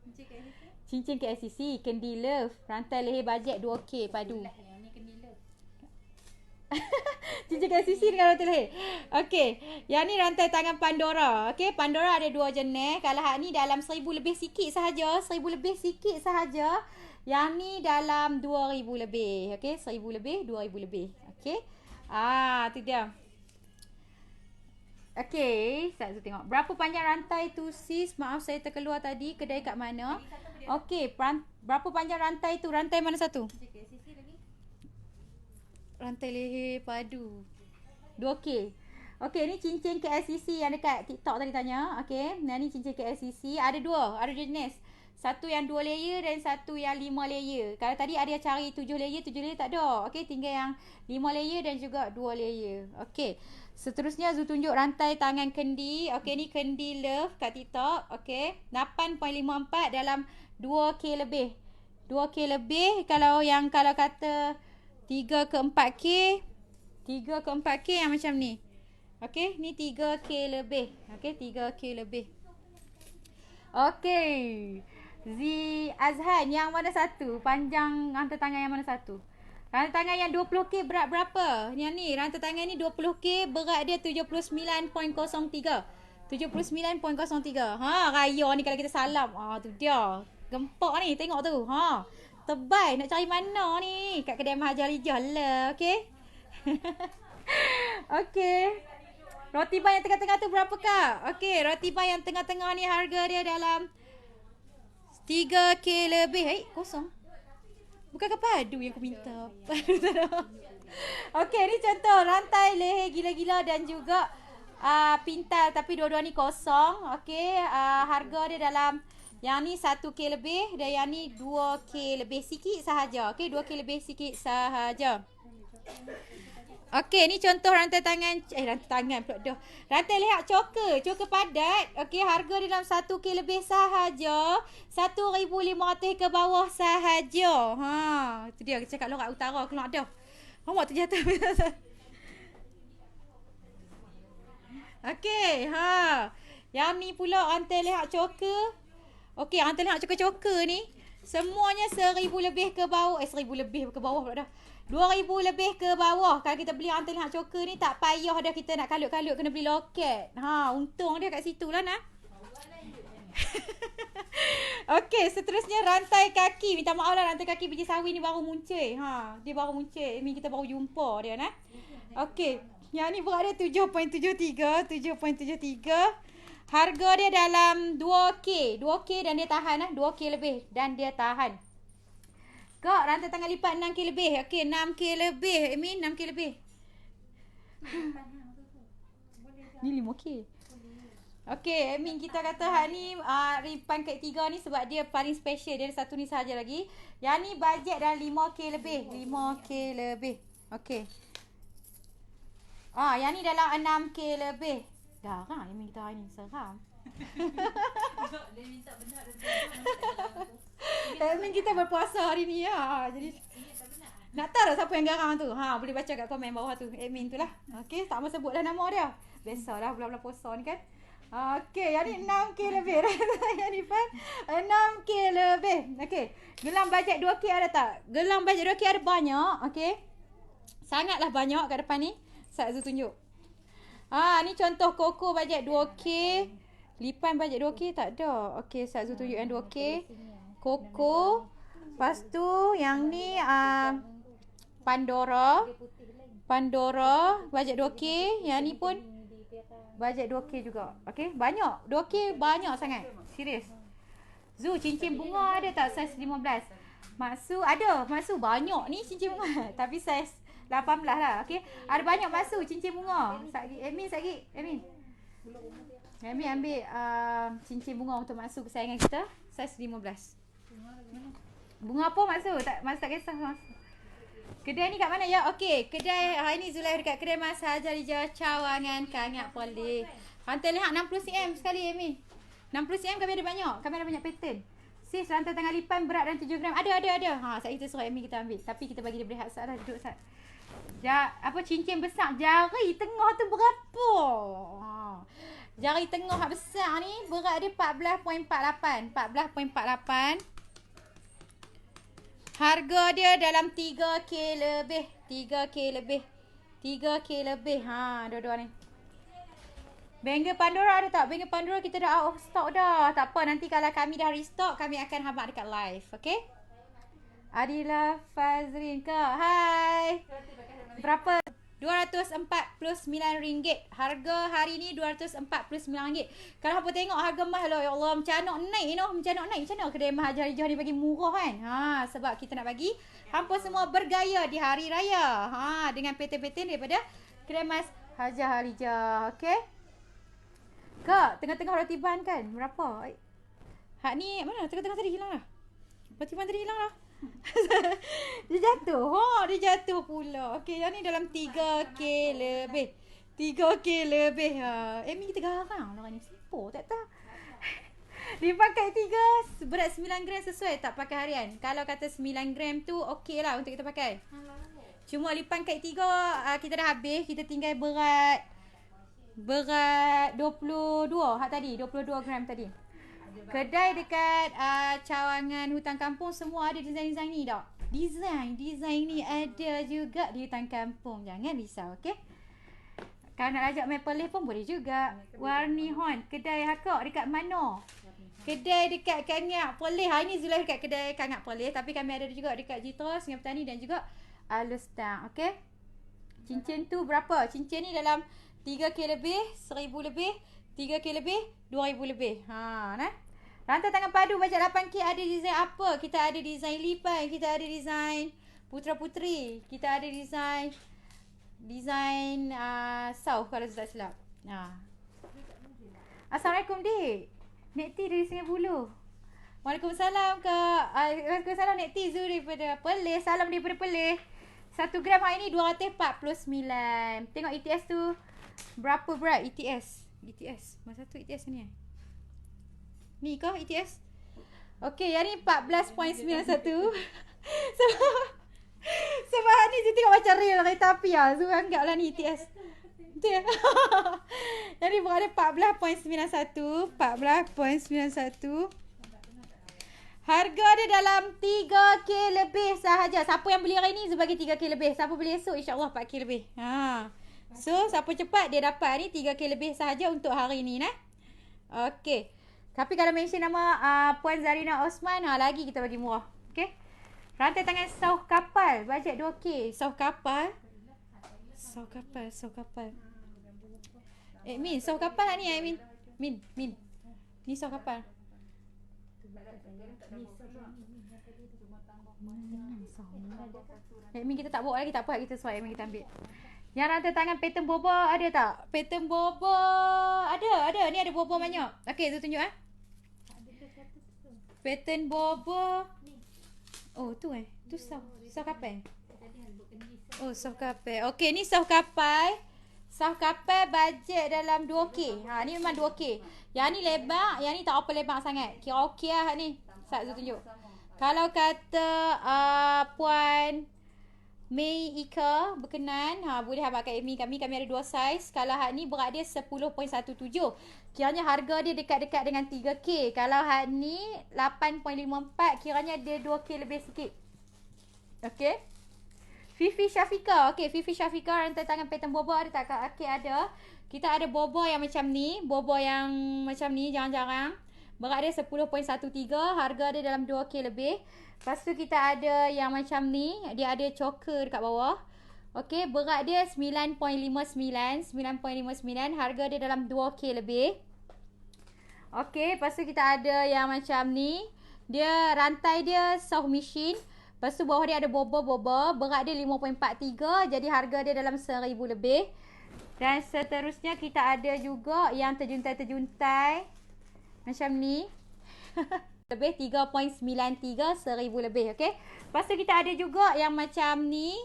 Cincin KSCC. Cincin KSCC, Kendi Love. Rantai leher bajet 2K padu. Cincin KSCC dengan rantai leher. Okey. Yang ni rantai tangan Pandora. Okey, Pandora ada dua jenis. Kalau hak ni dalam 1000 lebih sikit sahaja. 1000 lebih sikit sahaja. Yang ni dalam 2000 lebih. Okey, 1000 lebih, 2000 lebih. Okey. Tu dia. Okey, saya tengok. Berapa panjang rantai tu sis? Maaf saya terkeluar tadi. Kedai kat mana? Okey, berapa panjang rantai tu? Rantai mana satu? Rantai leher padu 2K. Okey, ni cincin KSCC yang dekat TikTok tadi tanya. Okey, ni cincin KSCC. Ada dua jenis. Satu yang 2 layer dan satu yang 5 layer. Kalau tadi ada yang cari 7 layer tak ada. Okey, tinggal yang 5 layer dan juga 2 layer. Okey. Seterusnya Zu tunjuk rantai tangan Kendi. Okey, ni Kendi Love kat TikTok. Okey, 8.54 dalam 2K lebih. 2K lebih. Kalau kata 3 ke 4K. 3 ke 4K yang macam ni. Okey, ni 3K lebih. Okey, 3K lebih. Okey. Z Azhan, yang mana satu? Panjang rantai tangan yang mana satu? Rantai tangan yang 20K berat berapa? Yang ni, rantai tangan ni 20K, berat dia 79.03. 79.03. Raya ni kalau kita salam. Tu dia. Gempak ni, tengok tu. Tebal, nak cari mana ni? Kat kedai Mahathir Lijah lah. Okey. Okey. Roti ban yang tengah-tengah tu berapa kak? Okey, roti ban yang tengah-tengah ni harga dia dalam 3K lebih. Kosong. Bukan padu yang aku minta. Okey, ni contoh rantai leher gila-gila dan juga pintal, tapi dua-dua ni kosong. Okey, harga dia dalam yang ni 1K lebih dan yang ni 2K lebih sikit sahaja. Okey, 2K lebih sikit sahaja. Okey, ni contoh rantai tangan. Rantai tangan pula dah. Rantai leher choker padat. Okey, harga dia dalam 1K lebih sahaja. 1,500 ke bawah sahaja. Itu dia cakap lorak utara keluar dah. Awak terjatuh. Okey, yang ni pula rantai leher choker. Okey, rantai leher choker ni semuanya 1,000 lebih ke bawah. 1,000 lebih ke bawah pula dah. 2,000 lebih ke bawah. Kalau kita beli rantai leher choker ni tak payah dah kita nak kalut-kalut kena beli loket. Untung dia kat situ lah nak. Okey, seterusnya rantai kaki. Minta maaf lah, rantai kaki biji sawi ni baru muncul. Dia baru muncul. Ini kita baru jumpa dia nah. Okey, yang ni berat dia 7.73. 7.73. Harga dia dalam 2K. 2K dan dia tahan 2K lebih dan dia tahan. Kak, rantai tangan lipat 6K lebih. Okey, 6K lebih. Amin, 6K lebih. Ni 5K. Okey, admin kita kata hak ni lipan kat 3 ni sebab dia paling special. Dia ada satu ni sahaja lagi. Yang ni bajet dah 5k lebih. 5k lebih. Okey. Yang ni dalam 6k lebih. Dah kan admin kita hari ni seram. Dia minta benda ada Admin kita berpuasa hari ni ya. Jadi nak tahu tak siapa yang garang tu? Boleh baca kat komen bawah tu. Admin tu lah. Okey, tak mahu sebut dah nama dia. Biasalah bulan-bulan puasa ni kan. Okey, yang ni 6k lebih. Yang ni pun 6k lebih. Okey. Gelang bajet 2k ada tak? Gelang bajet 2k ada banyak. Okey. Sangatlah banyak kat depan ni. Sat Zul tunjuk. Ni contoh koko bajet 2k. Lipan bajet 2k tak ada. Okey, Sat Zul tunjuk yang 2k. Koko. Lepas tu yang ni Pandora bajet 2k. Yang ni pun bajet 2k juga. Okey, banyak. 2k banyak sangat. Serius. Zu, cincin bunga ada tak saiz 15? Maksu ada. Maksu banyak ni cincin bunga. Tapi saiz 18 lah. Okey. Ada banyak maksu cincin bunga. Admin sakit. Admin ambil cincin bunga untuk maksu kesayangan kita. Saiz 15. Bunga apa maksu? Maksu tak kisah. Kedai ni kat mana ya? Okey, kedai hari ni Zulai dekat kedai Mas Hajar Hijau Cawangan Kangak Polis. Rantai lihat 60cm sekali Amy. 60cm kami ada banyak. Kami ada banyak pattern. Sis rantai tangan lipan berat dan 7 gram. Ada. Saat kita suruh Amy kita ambil. Tapi kita bagi dia berehat Sat lah, duduk Sat. Cincin besar jari tengah tu berapa? Jari tengah besar ni berat dia 14.48. 14.48. Harga dia dalam 3k lebih. 3k lebih. Dua-dua ni. Bangle Pandora ada tak? Bangle Pandora kita dah out of stock dah. Tak apa, nanti kalau kami dah restock, kami akan habaq dekat live. Okay? Adila Fazrin ke? Hai. Berapa? RM249. Harga hari ni RM249. Kalau hampa tengok harga mah lah, ya Allah, macam nak naik Macam mana kedai Mas Hajar Hijau ni bagi murah kan? Sebab kita nak bagi hampa semua bergaya di hari raya. Dengan pattern-pattern daripada kedai Mas Hajar Hijau. Okey? Kak, tengah-tengah roti ban kan? Berapa? Hak ni mana? Tengah-tengah tadi hilang lah. Roti ban tadi hilang lah. Dia jatuh. Dia jatuh pula. Okey, yang ni dalam 3k lebih. 3k lebih. Amy kita garang orang ni. Siapa tak tahu. Dia pakai 3 berat 9 gram sesuai tak pakai harian. Kalau kata 9 gram tu okey lah untuk kita pakai. Cuma lipan kait 3 kita dah habis. Kita tinggal berat 22. Hak tadi 22 gram tadi. Kedai dekat Cawangan Hutan Kampung semua ada design-design ni tak? Design ni ada juga di Hutan Kampung. Jangan risau, okey? Kalau nak ajak main Perlis pun boleh juga. Warni Horn. Kedai Hakak dekat mana? Kedai dekat Kangak Perlis. Hari ni Zulai dekat kedai Kangak Perlis. Tapi kami ada juga dekat Jitra, Sungai Petani dan juga Alustang. Okey? Cincin tu berapa? Cincin ni dalam 3k lebih, 1000 lebih, 3k lebih, 2000 lebih. Nah. Rantai tangan padu bajet 8k ada design apa? Kita ada design lipan, kita ada design putra-puteri, kita ada design South kalau tak silap. Assalamualaikum dik. Nek T dari Sungai Buloh. Waalaikumsalam Kak. Waalaikumsalam Nek T Zul daripada Perlis. Salam daripada Perlis. 1 gram hari ni 249. Tengok ETS tu berapa berat ETS. Masa tu ETS ni Ni kah ETS? Okey, yang ni 14.91. Sebab ni saya tengok macam real kereta api lah. So anggaplah ni ETS. Betul ya? Yang ni berada 14.91. Harga dia dalam 3k lebih sahaja. Siapa yang beli hari ni sebagai 3k lebih. Siapa beli esok insya-Allah 4k lebih. So siapa cepat dia dapat ni 3k lebih sahaja untuk hari ni nah. Okey. Tapi kalau mention nama Puan Zarina Osman, lagi kita bagi murah. Okey. Rantai tangan sauh kapal, bajet 2k. Sauh kapal. Min, sauh kapal lah ni Min. Ni sauh kapal. Min kita tak bawa lagi, tak apa kita suai, Min kita ambil. Yang rantai tangan pattern bobo ada tak? Pattern bobo ada. Ni ada bobo banyak. Okey, tu tunjuk pattern bobo. Oh, tu Tu soft kapai. Oh, soft kapai. Okey, ni soft kapai. Soft kapai bajet dalam 2K. Ha, ni memang 2K. Yang ni lebar, yang ni tak apa lebar sangat. Kira okey lah ni. Sat tu tunjuk. Kalau kata Puan Mei Ika berkenan, boleh habaq kat kami ada 2 saiz. Kalau hak ni berat dia 10.17. Kiranya harga dia dekat-dekat dengan 3K. Kalau hak ni 8.54, kiranya dia 2K lebih sikit. Okey. Fifi Syafika. Okey, Fifi Syafika rantai tangan pattern bobo ada tak? Okey, ada. Kita ada bobo yang macam ni, bobo yang macam ni jarang-jarang. Berat dia 10.13, harga dia dalam 2K lebih. Lepas tu kita ada yang macam ni, dia ada choker dekat bawah. Okey, berat dia 9.59, harga dia dalam 2K lebih. Okey, lepas tu kita ada yang macam ni. Dia rantai dia soft machine. Lepas tu bawah dia ada bobo-bobo, berat dia 5.43, jadi harga dia dalam 1,000 lebih. Dan seterusnya kita ada juga yang terjuntai-terjuntai macam ni. Lebih 3.93, 1,000 lebih. Okey. Lepas tu kita ada juga yang macam ni.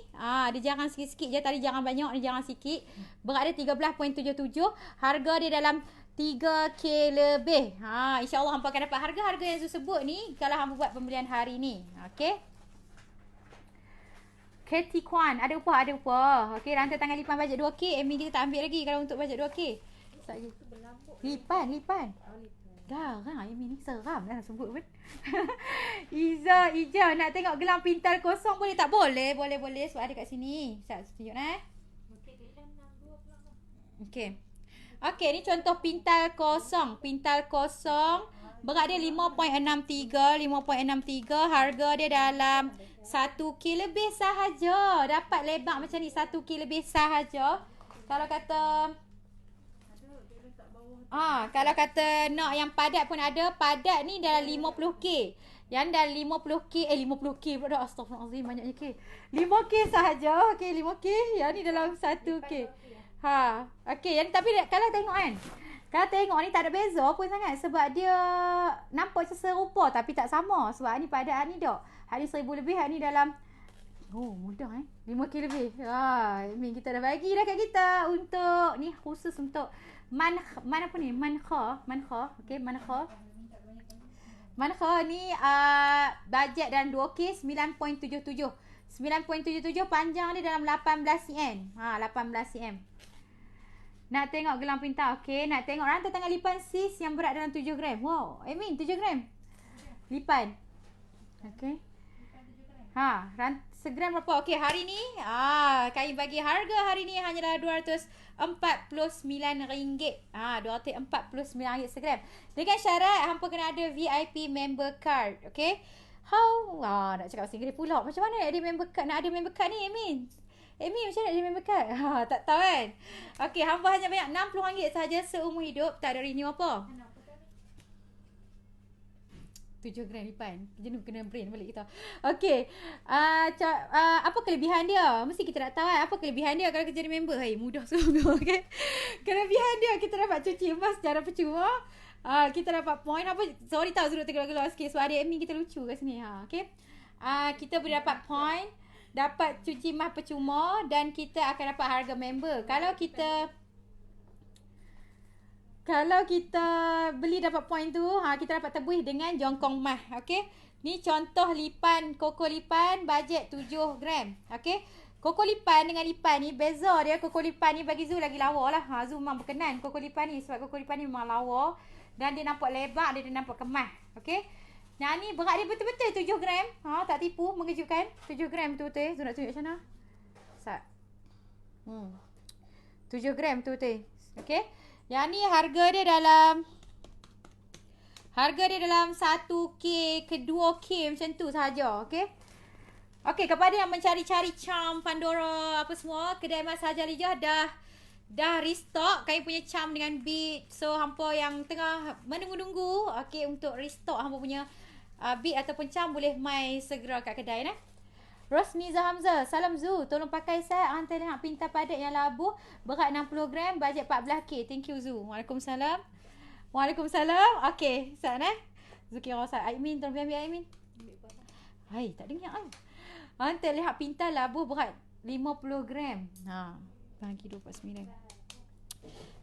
Dia jarang sikit-sikit je. Tadi jarang banyak, ni jarang sikit. Berat dia 13.77. Harga dia dalam 3K lebih. InsyaAllah hampa akan dapat harga-harga yang Zul sebut ni kalau hampa buat pembelian hari ni. Okey. Katie Kwan. Ada upah, ada upah. Okey, rantai tangan lipan bajet 2K. Admin kita tak ambil lagi kalau untuk bajet 2K. Lipan. Garang Amin ni, seram lah sebut pun. Ija nak tengok gelang pintal kosong boleh tak? Boleh sebab ada kat sini. Sekejap tunjuk Okey. Okey, ni contoh pintal kosong. Berat dia 5.63, harga dia dalam 1K lebih sahaja. Dapat lebar macam ni 1K lebih sahaja. Kalau kata kalau kata nak yang padat pun ada. Padat ni dalam 50K. Yang dalam 50K 50K pula. Astaghfirullahalazim, banyaknya K. 5K sahaja. Okey, 5K. Yang ni dalam 1K. Okey, yang tapi kalau tengok kan. Kalau tengok ni tak ada beza pun sangat sebab dia nampak macam serupa tapi tak sama. Sebab ni padat ni dak. Hak ni 1,000 lebih, hak ni dalam mudah 5K lebih. Min kita dah bagi dah kat kita untuk ni khusus untuk Manha. Okey, Manha ni bajet dalam 2K 9.77. 9.77 panjang dia dalam 18 cm. 18 cm. Nak tengok gelang pintar. Okey, nak tengok rantai tangan lipan sis yang berat dalam 7 gram. Wow, Amin 7 gram. Lipan. Okey. Segram berapa? Okey, hari ni kami bagi harga hari ni hanyalah RM249. RM249 segram. Dengan syarat hampa kena ada VIP member card. Okey. Nak cakap bahasa Inggeris pula. Macam mana nak ada member card? Nak ada member card ni, Amin? Macam mana ada member card? Tak tahu kan? Okey, hampa hanya bayar RM60 sahaja seumur hidup. Tak ada renew apa. 7 gram lipan. Jenuh kena brain balik kita. Okey. Apa kelebihan dia? Mesti kita nak tahu kan. Apa kelebihan dia kalau kita jadi member? Mudah sungguh. Okay? Kelebihan dia, kita dapat cuci emas secara percuma. Kita dapat point. Sorry tau Zul tergelak-gelak sikit. Sebab ada admin kita lucu kat sini. Okay? Kita boleh dapat point. Dapat cuci emas percuma. Dan kita akan dapat harga member. Kalau kita beli dapat point tu, kita dapat tebus dengan jongkong mah. Okey. Ni contoh lipan, koko lipan bajet 7 gram. Okey. Koko lipan dengan lipan ni beza dia. Koko lipan ni bagi Zul lagi lawa lah. Zul memang berkenan koko lipan ni sebab koko lipan ni memang lawa dan dia nampak lebar, dia nampak kemas. Okey. Yang ni berat dia betul-betul 7 gram. Tak tipu, mengejutkan. 7 gram betul-betul. Zul nak tunjuk macam mana? Sat. 7 gram betul-betul. Okey. Yang ni harga dia dalam 1K ke 2K macam tu sahaja. Okey. Okey, kepada yang mencari-cari charm Pandora apa semua, kedai emas Hajar Lijah dah restock kami punya charm dengan bead. So hampa yang tengah menunggu-nunggu okey untuk restock hampa punya bead ataupun charm boleh mai segera kat kedai Rosniza Hamzah, salam Zu. Tolong pakai set hantar hak pintar padat yang labuh berat 60 gram, bajet 14K. Thank you Zu. Waalaikumsalam. Waalaikumsalam. Okey, sat Zu kira sat. Aimin, tolong ambil Aimin. Hai, tak dengar ah. Hantar hak pintar labuh berat 50 gram. Ha, bagi 249.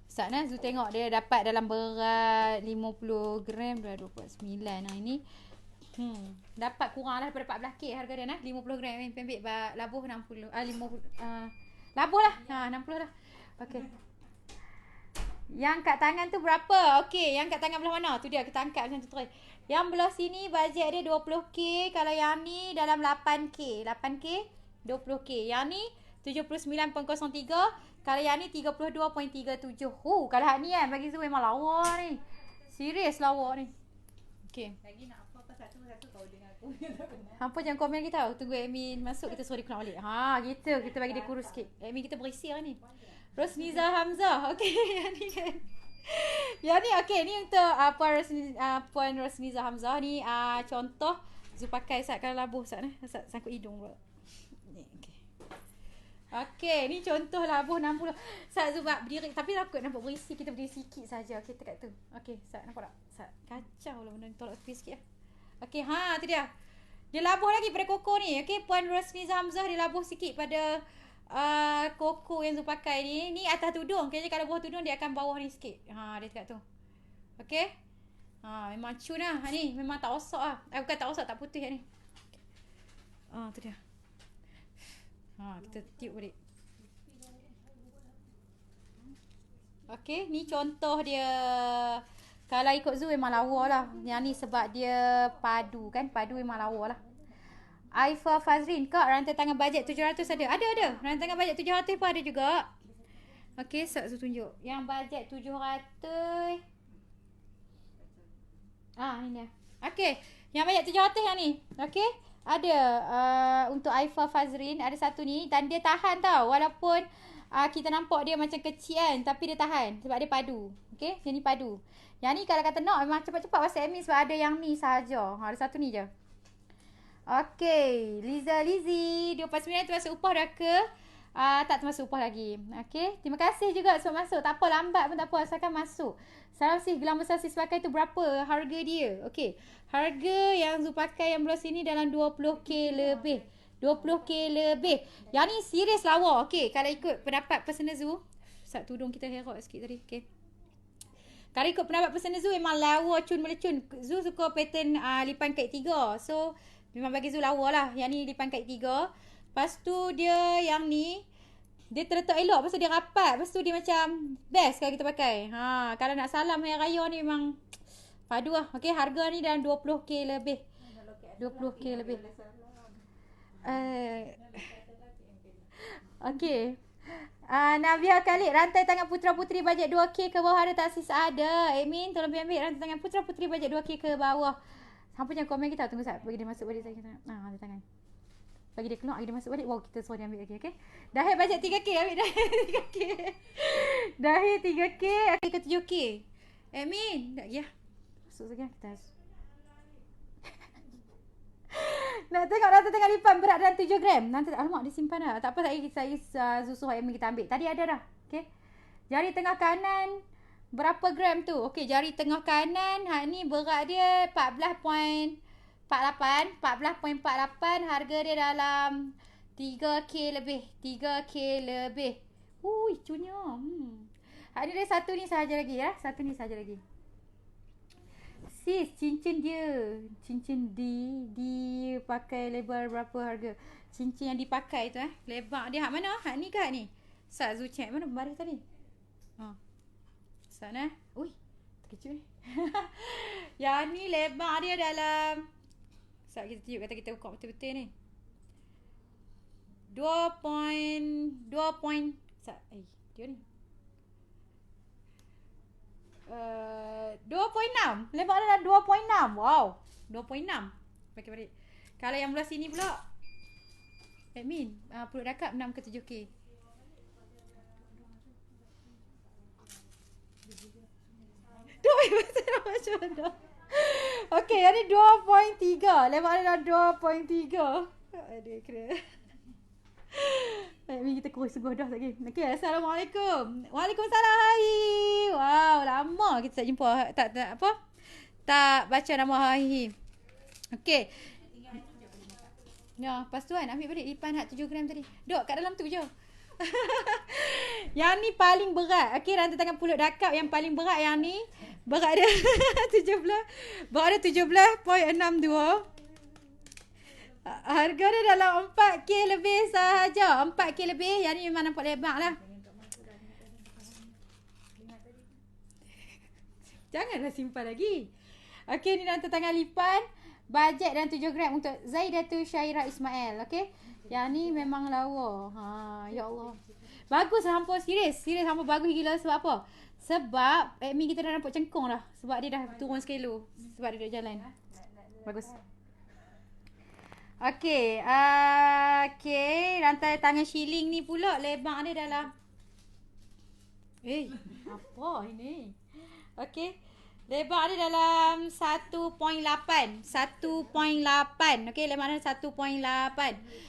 Sat Zu tengok dia dapat dalam berat 50 gram dah 249. Nah ini dapat kurang lah daripada 14K harga dia 50 gram ambil labuh 60 labuh lah 60 lah. Okey. Yang kat tangan tu berapa? Okey, yang kat tangan belah mana? Tu dia kita angkat macam tu terus. Yang belah sini bajet dia 20K, kalau yang ni dalam 8K. 8K 20K. Yang ni 79.03, kalau yang ni 32.37. Kalau hak ni kan bagi Zu memang lawa ni. Serius lawa ni. Okey. Lagi nak apa satu kau dengan aku. Hampa jangan komen kita tahu. Tunggu admin masuk kita suruh dia keluar balik. Ha, gitu. Kita bagi dia kurus sikit. Admin kita berisi lah ni. Rosniza Hamzah. Okey, yang ni kan. Yang ni okey, ni untuk Puan Rosniza Hamzah ni contoh Zu pakai sat kalau labuh sat sat sangkut hidung pula. Ni okey. Okey, ni contoh labuh 60. Sat Zu berdiri tapi takut nampak berisi, kita berdiri sikit saja. Okey, dekat tu. Okey, sat nampak tak? Sat kacau lah benda ni, tolak tepi sikit lah. Okey, tu dia. Dia labuh lagi pada koko ni. Okey, Puan Rosniza Hamzah dia labuh sikit pada koko yang Zu pakai ni. Ni atas tudung. Kira kalau bawah tudung dia akan bawah ni sikit. Dia dekat tu. Okey. Memang cun lah. Ni memang tak rosak lah. Bukan tak rosak, tak putih ni. Tu dia. Kita tiup balik. Okey, ni contoh dia. Kalau ikut Zu memang lawa lah. Yang ni sebab dia padu kan. Padu memang lawa lah. Aifa Fazrin, Kak, rantai tangan bajet 700 ada? Ada. Rantai tangan bajet 700 pun ada juga. Okey, Sat Zu tunjuk. Yang bajet 700. Ni dia. Okey, yang bajet 700 yang ni. Okey, ada untuk Aifa Fazrin, ada satu ni dan dia tahan tau. Walaupun kita nampak dia macam kecil kan, tapi dia tahan sebab dia padu. Okey, yang ni padu. Yang ni kalau kata nak memang cepat-cepat pasal admin sebab ada yang ni sahaja. Ada satu ni je. Okey, Lizzy 249 termasuk upah dah ke? Tak termasuk upah lagi. Okey, terima kasih juga sebab masuk. Tak apa, lambat pun tak apa, asalkan masuk. Salam sis, gelang besar sis pakai tu berapa harga dia? Okey, harga yang Zu pakai yang belah sini dalam 20K lebih. 20K lebih. Yang ni serius lawa. Okey, kalau ikut pendapat personal Zu, sat tudung kita herok sikit tadi. Okey. Kalau ikut pendapat personal Zu memang lawa cun melecun. Zu suka pattern lipan kait 3. So memang bagi Zu lawa lah. Yang ni lipan kait 3. Lepas tu dia yang ni dia terletak elok. Lepas tu dia rapat. Lepas tu dia macam best kalau kita pakai. Kalau nak salam hari raya ni memang padu lah. Okay, harga ni dalam 20K lebih. 20K lebih. Okay. Navia Khalid, rantai tangan Putra Putri bajet 2K ke bawah ada tak sis? Ada. Admin tolong ambil rantai tangan Putra Putri bajet 2K ke bawah. Hampa jangan komen kita. Tunggu sekejap. Bagi dia masuk balik saya. Rantai tangan. Bagi dia keluar, bagi dia masuk balik. Wow, kita suruh dia ambil lagi. Okay. Dahil bajet 3K. Ambil dahil 3K. Dahil 3K. Okay ke 7K. Admin. Tak ya. Masuk sekejap. Kita nak tengok rantai tangan lipan berat dalam 7 gram. Nanti alamak dia simpan dah. Tak apa, saya suruh admin kita ambil. Tadi ada dah. Okay. Jari tengah kanan berapa gram tu? Okey, jari tengah kanan hak ni berat dia 14.48. 14.48. Harga dia dalam 3K lebih. 3K lebih. Ui, cunya. Hak ni dia satu ni sahaja lagi ya. Satu ni sahaja lagi. Sis, cincin dia. Cincin di pakai lebar berapa harga? Cincin yang dipakai tu lebar dia hak mana? Hak ni ke hak ni? Sat Zu check mana baris tadi? Sana. Ui, terkejut ni. Yang ni lebar dia dalam sat kita tiup kata kita buka betul-betul ni. 2.2. Sat dia ni. 2.6. Lebar dia dalam 2.6. Wow. 2.6. Pakai balik. Kalau yang belah sini pula admin perut dakap 6 ke 7K. Okey, yang ni 2.3. Lebar dia dalam 2.3. Aduh, kira. Baik, kita kurus dah lagi. Okey, Assalamualaikum. Waalaikumsalam. Hai. Wow, lama kita tak jumpa. Tak apa? Tak baca nama Hai. Okey. Ya, lepas tu kan ambil balik lipan hak 7 gram tadi. Duk kat dalam tu je. Yang ni paling berat. Okey, rantai tangan pulut dakap yang paling berat yang ni. Berat dia 17. Berat dia 17.62. Harga dia dalam 4K lebih sahaja. 4K lebih. Yang ni memang nampak lebar lah. Janganlah simpan lagi. Okey, ni rantai tangan lipan. Bajet dan 7 gram untuk Zaidatul Syairah Ismail. Okey. Yang ni memang lawa. Ha, ya Allah. Bagus lah hampa. Serius hampa bagus gila. Sebab apa? Sebab admin kita dah nampak cengkung dah. Sebab dia dah turun sekilo. Sebab dia dah jalan. Bagus. Okey, rantai tangan shilling ni pula lebar dia dalam apa ini? Okey. Lebar dia dalam 1.8. 1.8. Okey, lebar dia 1.8.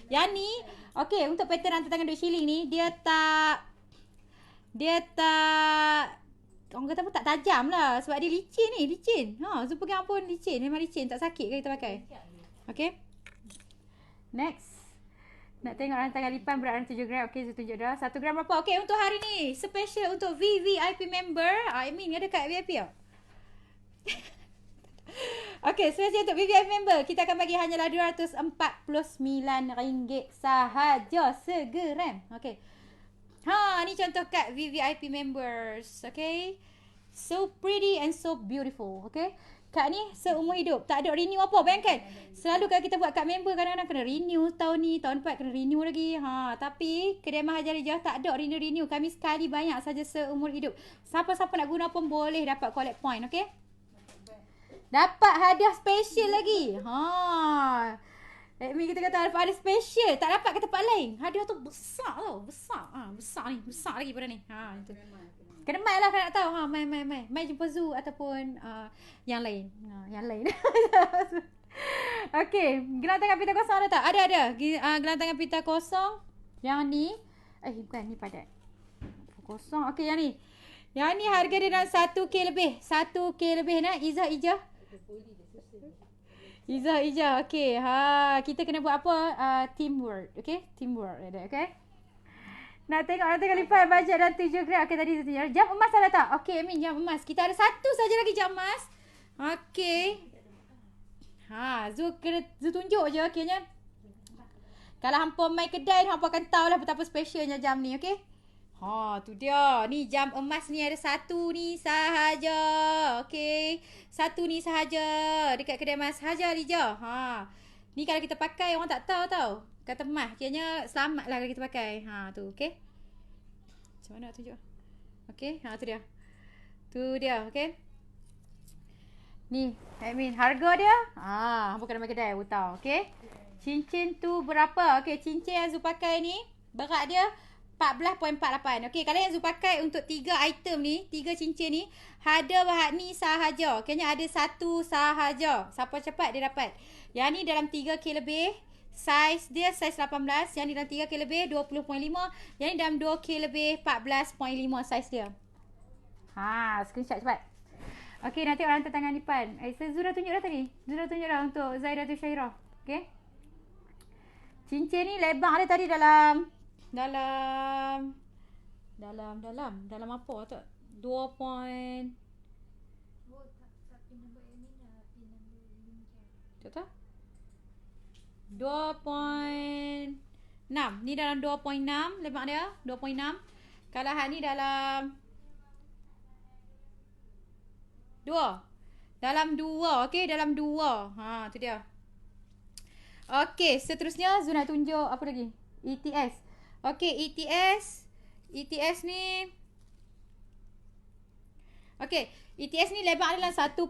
Yang ni, okey, untuk pattern rantai tangan duit shilling ni dia tak orang kata apa, tak tajam lah. Sebab dia licin ni, licin. Ha, Supergang pun licin, memang licin, tak sakit ke kita pakai. Okey. Next. Nak tengok rantai tangan lipan berat 7 gram. Okey, saya tunjuk dah. 1 gram berapa? Okey, untuk hari ni special untuk VVIP member. I mean ada kat VIP tak? Okey, special untuk VVIP member. Kita akan bagi hanyalah RM249 sahaja segeram. Okey. Ha, ni contoh kad VVIP members. Okey. So pretty and so beautiful. Okey. Kad ni seumur hidup. Tak ada renew apa. Bayangkan. Selalu kalau kita buat kad member kadang-kadang kena renew tahun ni. Tahun depan kena renew lagi. Ha, tapi kedai Mahal Jarijah tak ada renew. Kami sekali banyak saja seumur hidup. Siapa-siapa nak guna pun boleh dapat collect point. Okay. Dapat hadiah special lagi. Ha. Admin kita kata ada special. Tak dapat ke tempat lain. Hadiah tu besar tau. Besar. Ha, besar ni. Besar lagi pada ni. Ha, itu. Kena mai lah kalau nak tahu. Ha, mai. Mai jumpa Zoo ataupun yang lain. Yang lain. Okey. Gelang tangan pita kosong ada tak? Ada. Gelang tangan pita kosong. Yang ni. Bukan. Ni padat. Kosong. Okey, yang ni. Yang ni harga dia dalam 1K lebih. 1K lebih nak. Izzah. Izzah. Okey. Kita kena buat apa? Teamwork. Okey. Teamwork. Okay. Nak tengok rantai tangan lipan bajet dan 7 gram. Okey, tadi jam emas ada tak? Okey, Amin, jam emas. Kita ada satu saja lagi jam emas. Okey. Zul tunjuk je okeynya. Kalau hampa mai kedai, hampa akan tahu lah betapa specialnya jam ni, okey? Tu dia. Ni jam emas ni ada satu ni sahaja. Okey. Satu ni sahaja dekat kedai Mas Hajar Lijah. Ni kalau kita pakai orang tak tahu tau. Kata mah, kiranya selamat lah kalau kita pakai. Tu, okey. Macam mana nak tunjuk? Okey, tu dia. Tu dia, okey. Ni, admin, harga dia. Hampa kena pakai kedai, tahu, okey. Cincin tu berapa? Okey, cincin yang Zul pakai ni, berat dia 14.48. Okey, kalau yang Zul pakai untuk 3 item ni, 3 cincin ni, ada bahat ni sahaja. Kiranya ada satu sahaja. Siapa cepat dia dapat. Yang ni dalam 3K lebih. Saiz dia saiz 18. Yang ni dalam 3K lebih 20.5. Yang ni dalam 2K lebih 14.5 saiz dia. Screenshot cepat. Okey, nanti orang rantai tangan lipan. Zul dah tunjuk dah tadi. Zul dah tunjuk dah untuk Zaidatul Syairah. Okey. Cincin ni lebar dia tadi dalam apa tu? 2 point. Tak? 2.6. Ni dalam 2.6 lemak dia. 2.6. Kalau hak ni dalam 2. Dalam 2. Okey, dalam 2. Tu dia. Okey, seterusnya Zul nak tunjuk apa lagi? ETS. Okey, ETS ni. Okey, ETS ni lebar dalam 1.5.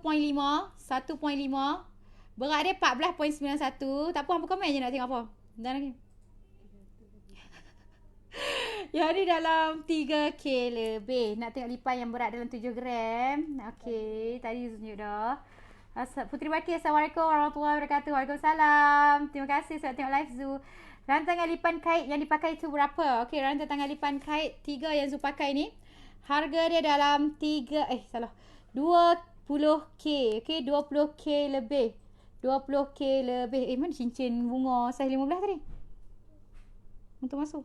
Berat dia 14.91. Tak apa, hampa komen je nak tengok apa. Dan lagi. Yang ni dalam 3K lebih. Nak tengok lipan yang berat dalam 7 gram. Okey, tadi tunjuk dah. Putri Baki, Assalamualaikum warahmatullahi wabarakatuh. Waalaikumsalam. Terima kasih sebab tengok live Zu. Rantangan lipan kait yang dipakai tu berapa? Okey, rantangan lipan kait 3 yang Zu pakai ni. Harga dia dalam 20k. Okey, 20k lebih. 20k lebih. Mana cincin bunga saiz 15 tadi? Untuk masuk.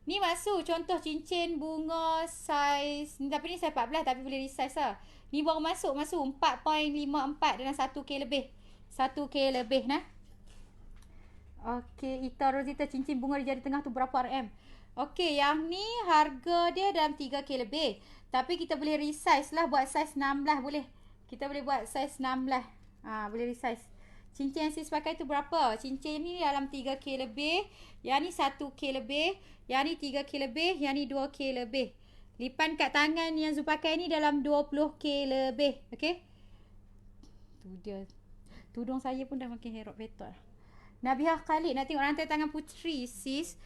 Ni masuk contoh cincin bunga saiz ni, tapi ni saiz 14 tapi boleh resize lah. Ni baru masuk 4.54 dalam 1k lebih. 1k lebih nah. Okey, Ita Rosita cincin bunga di jari tengah tu berapa RM? Okey, yang ni harga dia dalam 3k lebih. Tapi kita boleh resize lah buat saiz 16 boleh. Kita boleh buat saiz 16. Boleh resize. Cincin yang sis pakai tu berapa? Cincin ni dalam 3k lebih. Yang ni 1k lebih. Yang ni 3k lebih. Yang ni 2k lebih. Lipan kat tangan yang Zu pakai ni dalam 20k lebih. Okey? Tu dia. Tudung saya pun dah makin herok betul. Nabiha Khalid nak tengok rantai tangan puteri sis.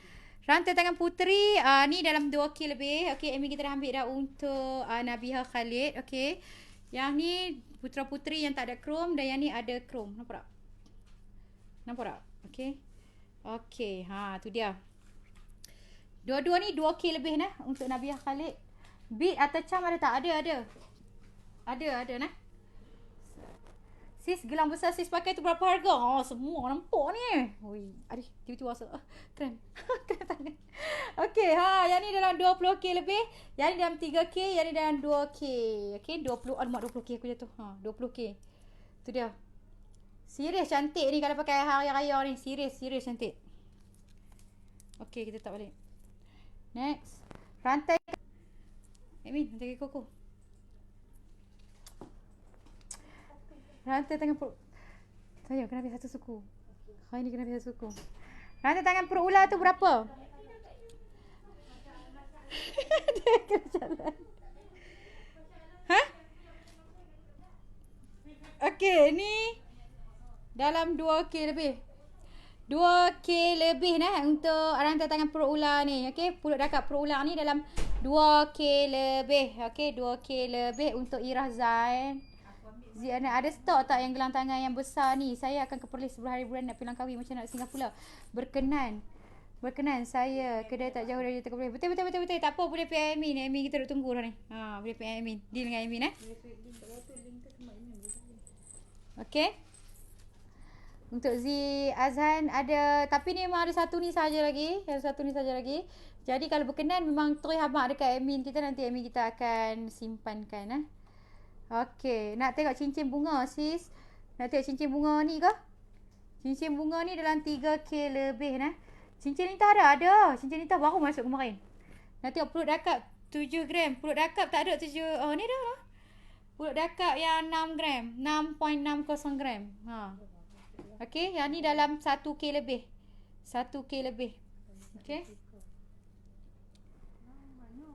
Rantai tangan puteri ni dalam 2k lebih. Okey, Amy kita dah ambil dah untuk Nabiha Khalid. Okey. Yang ni putra puteri yang tak ada chrome dan yang ni ada chrome. Nampak tak? Nampak tak? Okey. Okey, tu dia. Dua-dua ni 2k lebih nah untuk Nabiha Khalid. Bead atau charm ada tak? Ada. Ada nah. Sis, gelang besar sis pakai tu berapa harga? Semua nampak ni. Oi, aduh, tiba-tiba rasa keren. Keren tangan. Okey, yang ni dalam 20k lebih, yang ni dalam 3k, yang ni dalam 2k. Okey, 20, mak 20k aku jatuh. 20k. Tu dia. Serius cantik ni kalau pakai hari raya ni. Serius cantik. Okey, kita tak balik. Next. Rantai rantai koko. Rantai tangan perut. Sayang, kena habis satu suku. Hari ni kena habis satu suku. Rantai tangan perut ular tu berapa? Dia kena jalan. Okey, ni dalam 2k lebih. 2k lebih nah untuk rantai tangan perut ular ni. Okey, pulut dakap perut ular ni dalam 2k lebih. Okey, 2k lebih untuk Irah Zain. Ziana, ada stok tak yang gelang tangan yang besar ni? Saya akan ke Perlis 10 hari bulan nak pergi Langkawi macam nak singgah pula. Berkenan saya kedai tak jauh dari Tengah Perlis. Betul. Tak apa, boleh PM Amin. Amin kita duk tunggu dah ni. Boleh PM Amin. Deal dengan Amin Okey. Untuk Z Azhan ada, tapi ni memang ada satu ni saja lagi. Jadi kalau berkenan memang terus abang dekat admin kita, nanti admin kita akan simpankan Okey, nak tengok cincin bunga sis. Nak tengok cincin bunga ni ke? Cincin bunga ni dalam 3k lebih nah. Cincin ni tak ada. Cincin ni tak baru masuk kemarin. Nak tengok pulut dakap 7 gram. Pulut dakap tak ada 7. Ni dah. Pulut dakap yang 6 gram. 6.60 gram. Okey, yang ni dalam 1k lebih. 1k lebih. Okey.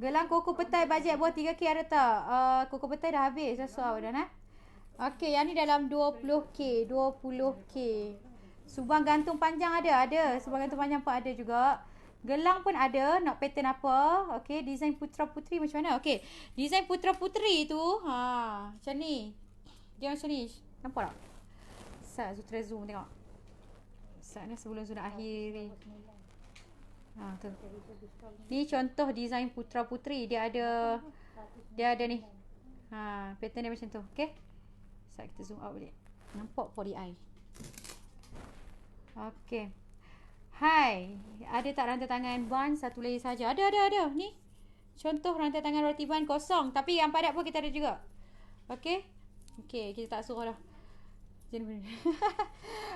Gelang koko petai bajet bawah 3k ada tak? Koko petai dah habis. Dah nah. Okey, yang ni dalam 20k. 20k. Subang gantung panjang ada. Subang gantung panjang pun ada juga. Gelang pun ada. Nak pattern apa? Okey, design putra puteri macam mana? Okey, design putra puteri tu macam ni. Dia macam ni. Nampak tak? Sutra zoom tengok. Saat ni sebelum sudah akhir. Tu. Ni contoh design putra puteri. Dia ada ni. Pattern dia macam tu. Okey. Saat kita zoom out balik. Nampak body eye. Okey. Hai, ada tak rantai tangan band satu layer saja? Ada. Ni. Contoh rantai tangan roti band kosong, tapi yang padat pun kita ada juga. Okey. Kita tak suruh dah.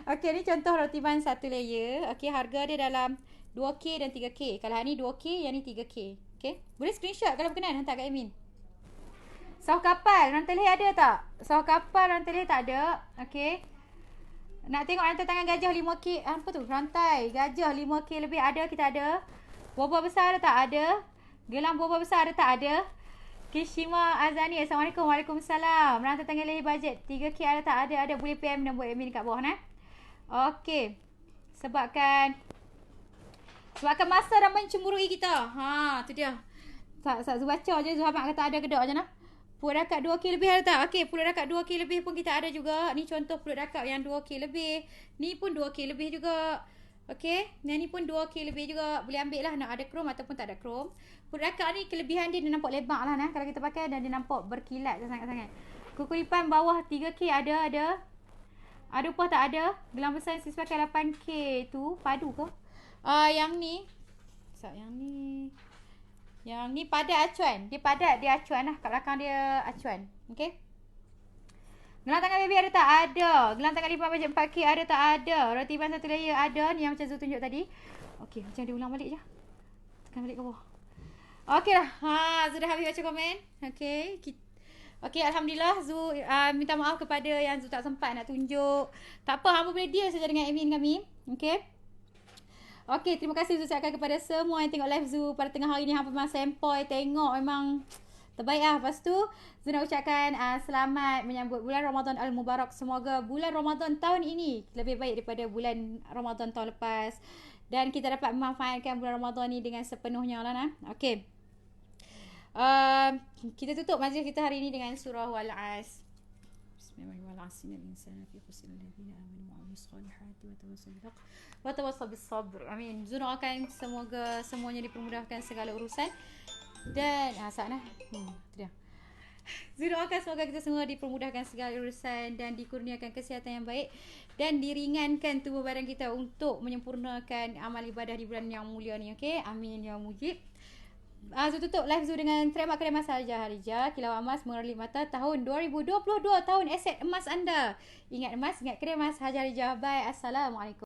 Okey, ni contoh roti band satu layer. Okey, harga dia dalam 2k dan 3k. Kalau ni 2k, yang ni 3k. Okey. Boleh screenshot kalau berkenan hantar kat admin. Sauh kapal, rantai leher ada tak? Sauh kapal, rantai leher tak ada. Okey. Nak tengok rantai tangan gajah 5k. Apa tu? Rantai gajah 5k lebih ada, kita ada. Boba besar ada tak? Ada. Gelang boba besar ada tak? Ada. Kishima Azani, Assalamualaikum. Waalaikumsalam. Rantai tangan leher bajet 3k ada tak? Ada. Boleh PM dan buat admin kat bawah nah. Okey. Sebabkan masa dah mencemburui kita. Tu dia. Tak Zu baca je. Zuhamat kata ada kedok je nah. Pulut dakak 2k lebih ada tak? Okey, pulut dakak 2k lebih pun kita ada juga. Ni contoh pulut dakak yang 2k lebih. Ni pun 2k lebih juga. Okey, yang ni pun 2k lebih juga. Boleh ambil lah nak ada krom ataupun tak ada krom. Pulut dakak ni kelebihan dia nampak lebar lah nah. Kalau kita pakai dan dia nampak berkilat sangat-sangat. Kuku lipan bawah 3k ada. Ada upah tak ada. Gelang besar sis pakai 8k tu padu ke? Yang ni. Yang ni padat acuan. Dia padat, dia acuan lah. Kat belakang dia acuan. Okay. Gelang tangan baby ada tak? Ada. Gelang tangan lipan bajet 4k ada tak? Ada. Roti ban satu layer ada. Ni yang macam Zu tunjuk tadi. Okay, macam dia ulang balik je. Tekan balik ke bawah. Okay lah. Zu dah habis baca komen. Okay. Okay, Alhamdulillah. Zu minta maaf kepada yang Zu tak sempat nak tunjuk. Tak apa, hangpa boleh deal saja dengan admin kami. Okay. Okay, terima kasih Zu ucapkan kepada semua yang tengok live Zu pada tengah hari ni. Hangpa memang sempoi tengok, memang terbaik lah. Lepas tu, Zu nak ucapkan selamat menyambut bulan Ramadan Al-Mubarak. Semoga bulan Ramadan tahun ini lebih baik daripada bulan Ramadan tahun lepas. Dan kita dapat memanfaatkan bulan Ramadan ni dengan sepenuhnya lah nah. Okay. Kita tutup majlis kita hari ni dengan surah Wal-As. Wa tawassaw bis sabr. Amin. Zu doakan semoga semuanya dipermudahkan segala urusan dan sana. Tu dia. Zu doakan semoga kita semua dipermudahkan segala urusan dan dikurniakan kesihatan yang baik dan diringankan tubuh badan kita untuk menyempurnakan amal ibadah di bulan yang mulia ni. Okey, amin ya mujib. Zu tutup live Zu dengan Tremak Kedai Emas Harijah Harijah Kilau Emas Mengerli Mata tahun 2022, tahun aset emas anda. Ingat emas, ingat kedai emas Harijah Harijah. Bye. Assalamualaikum.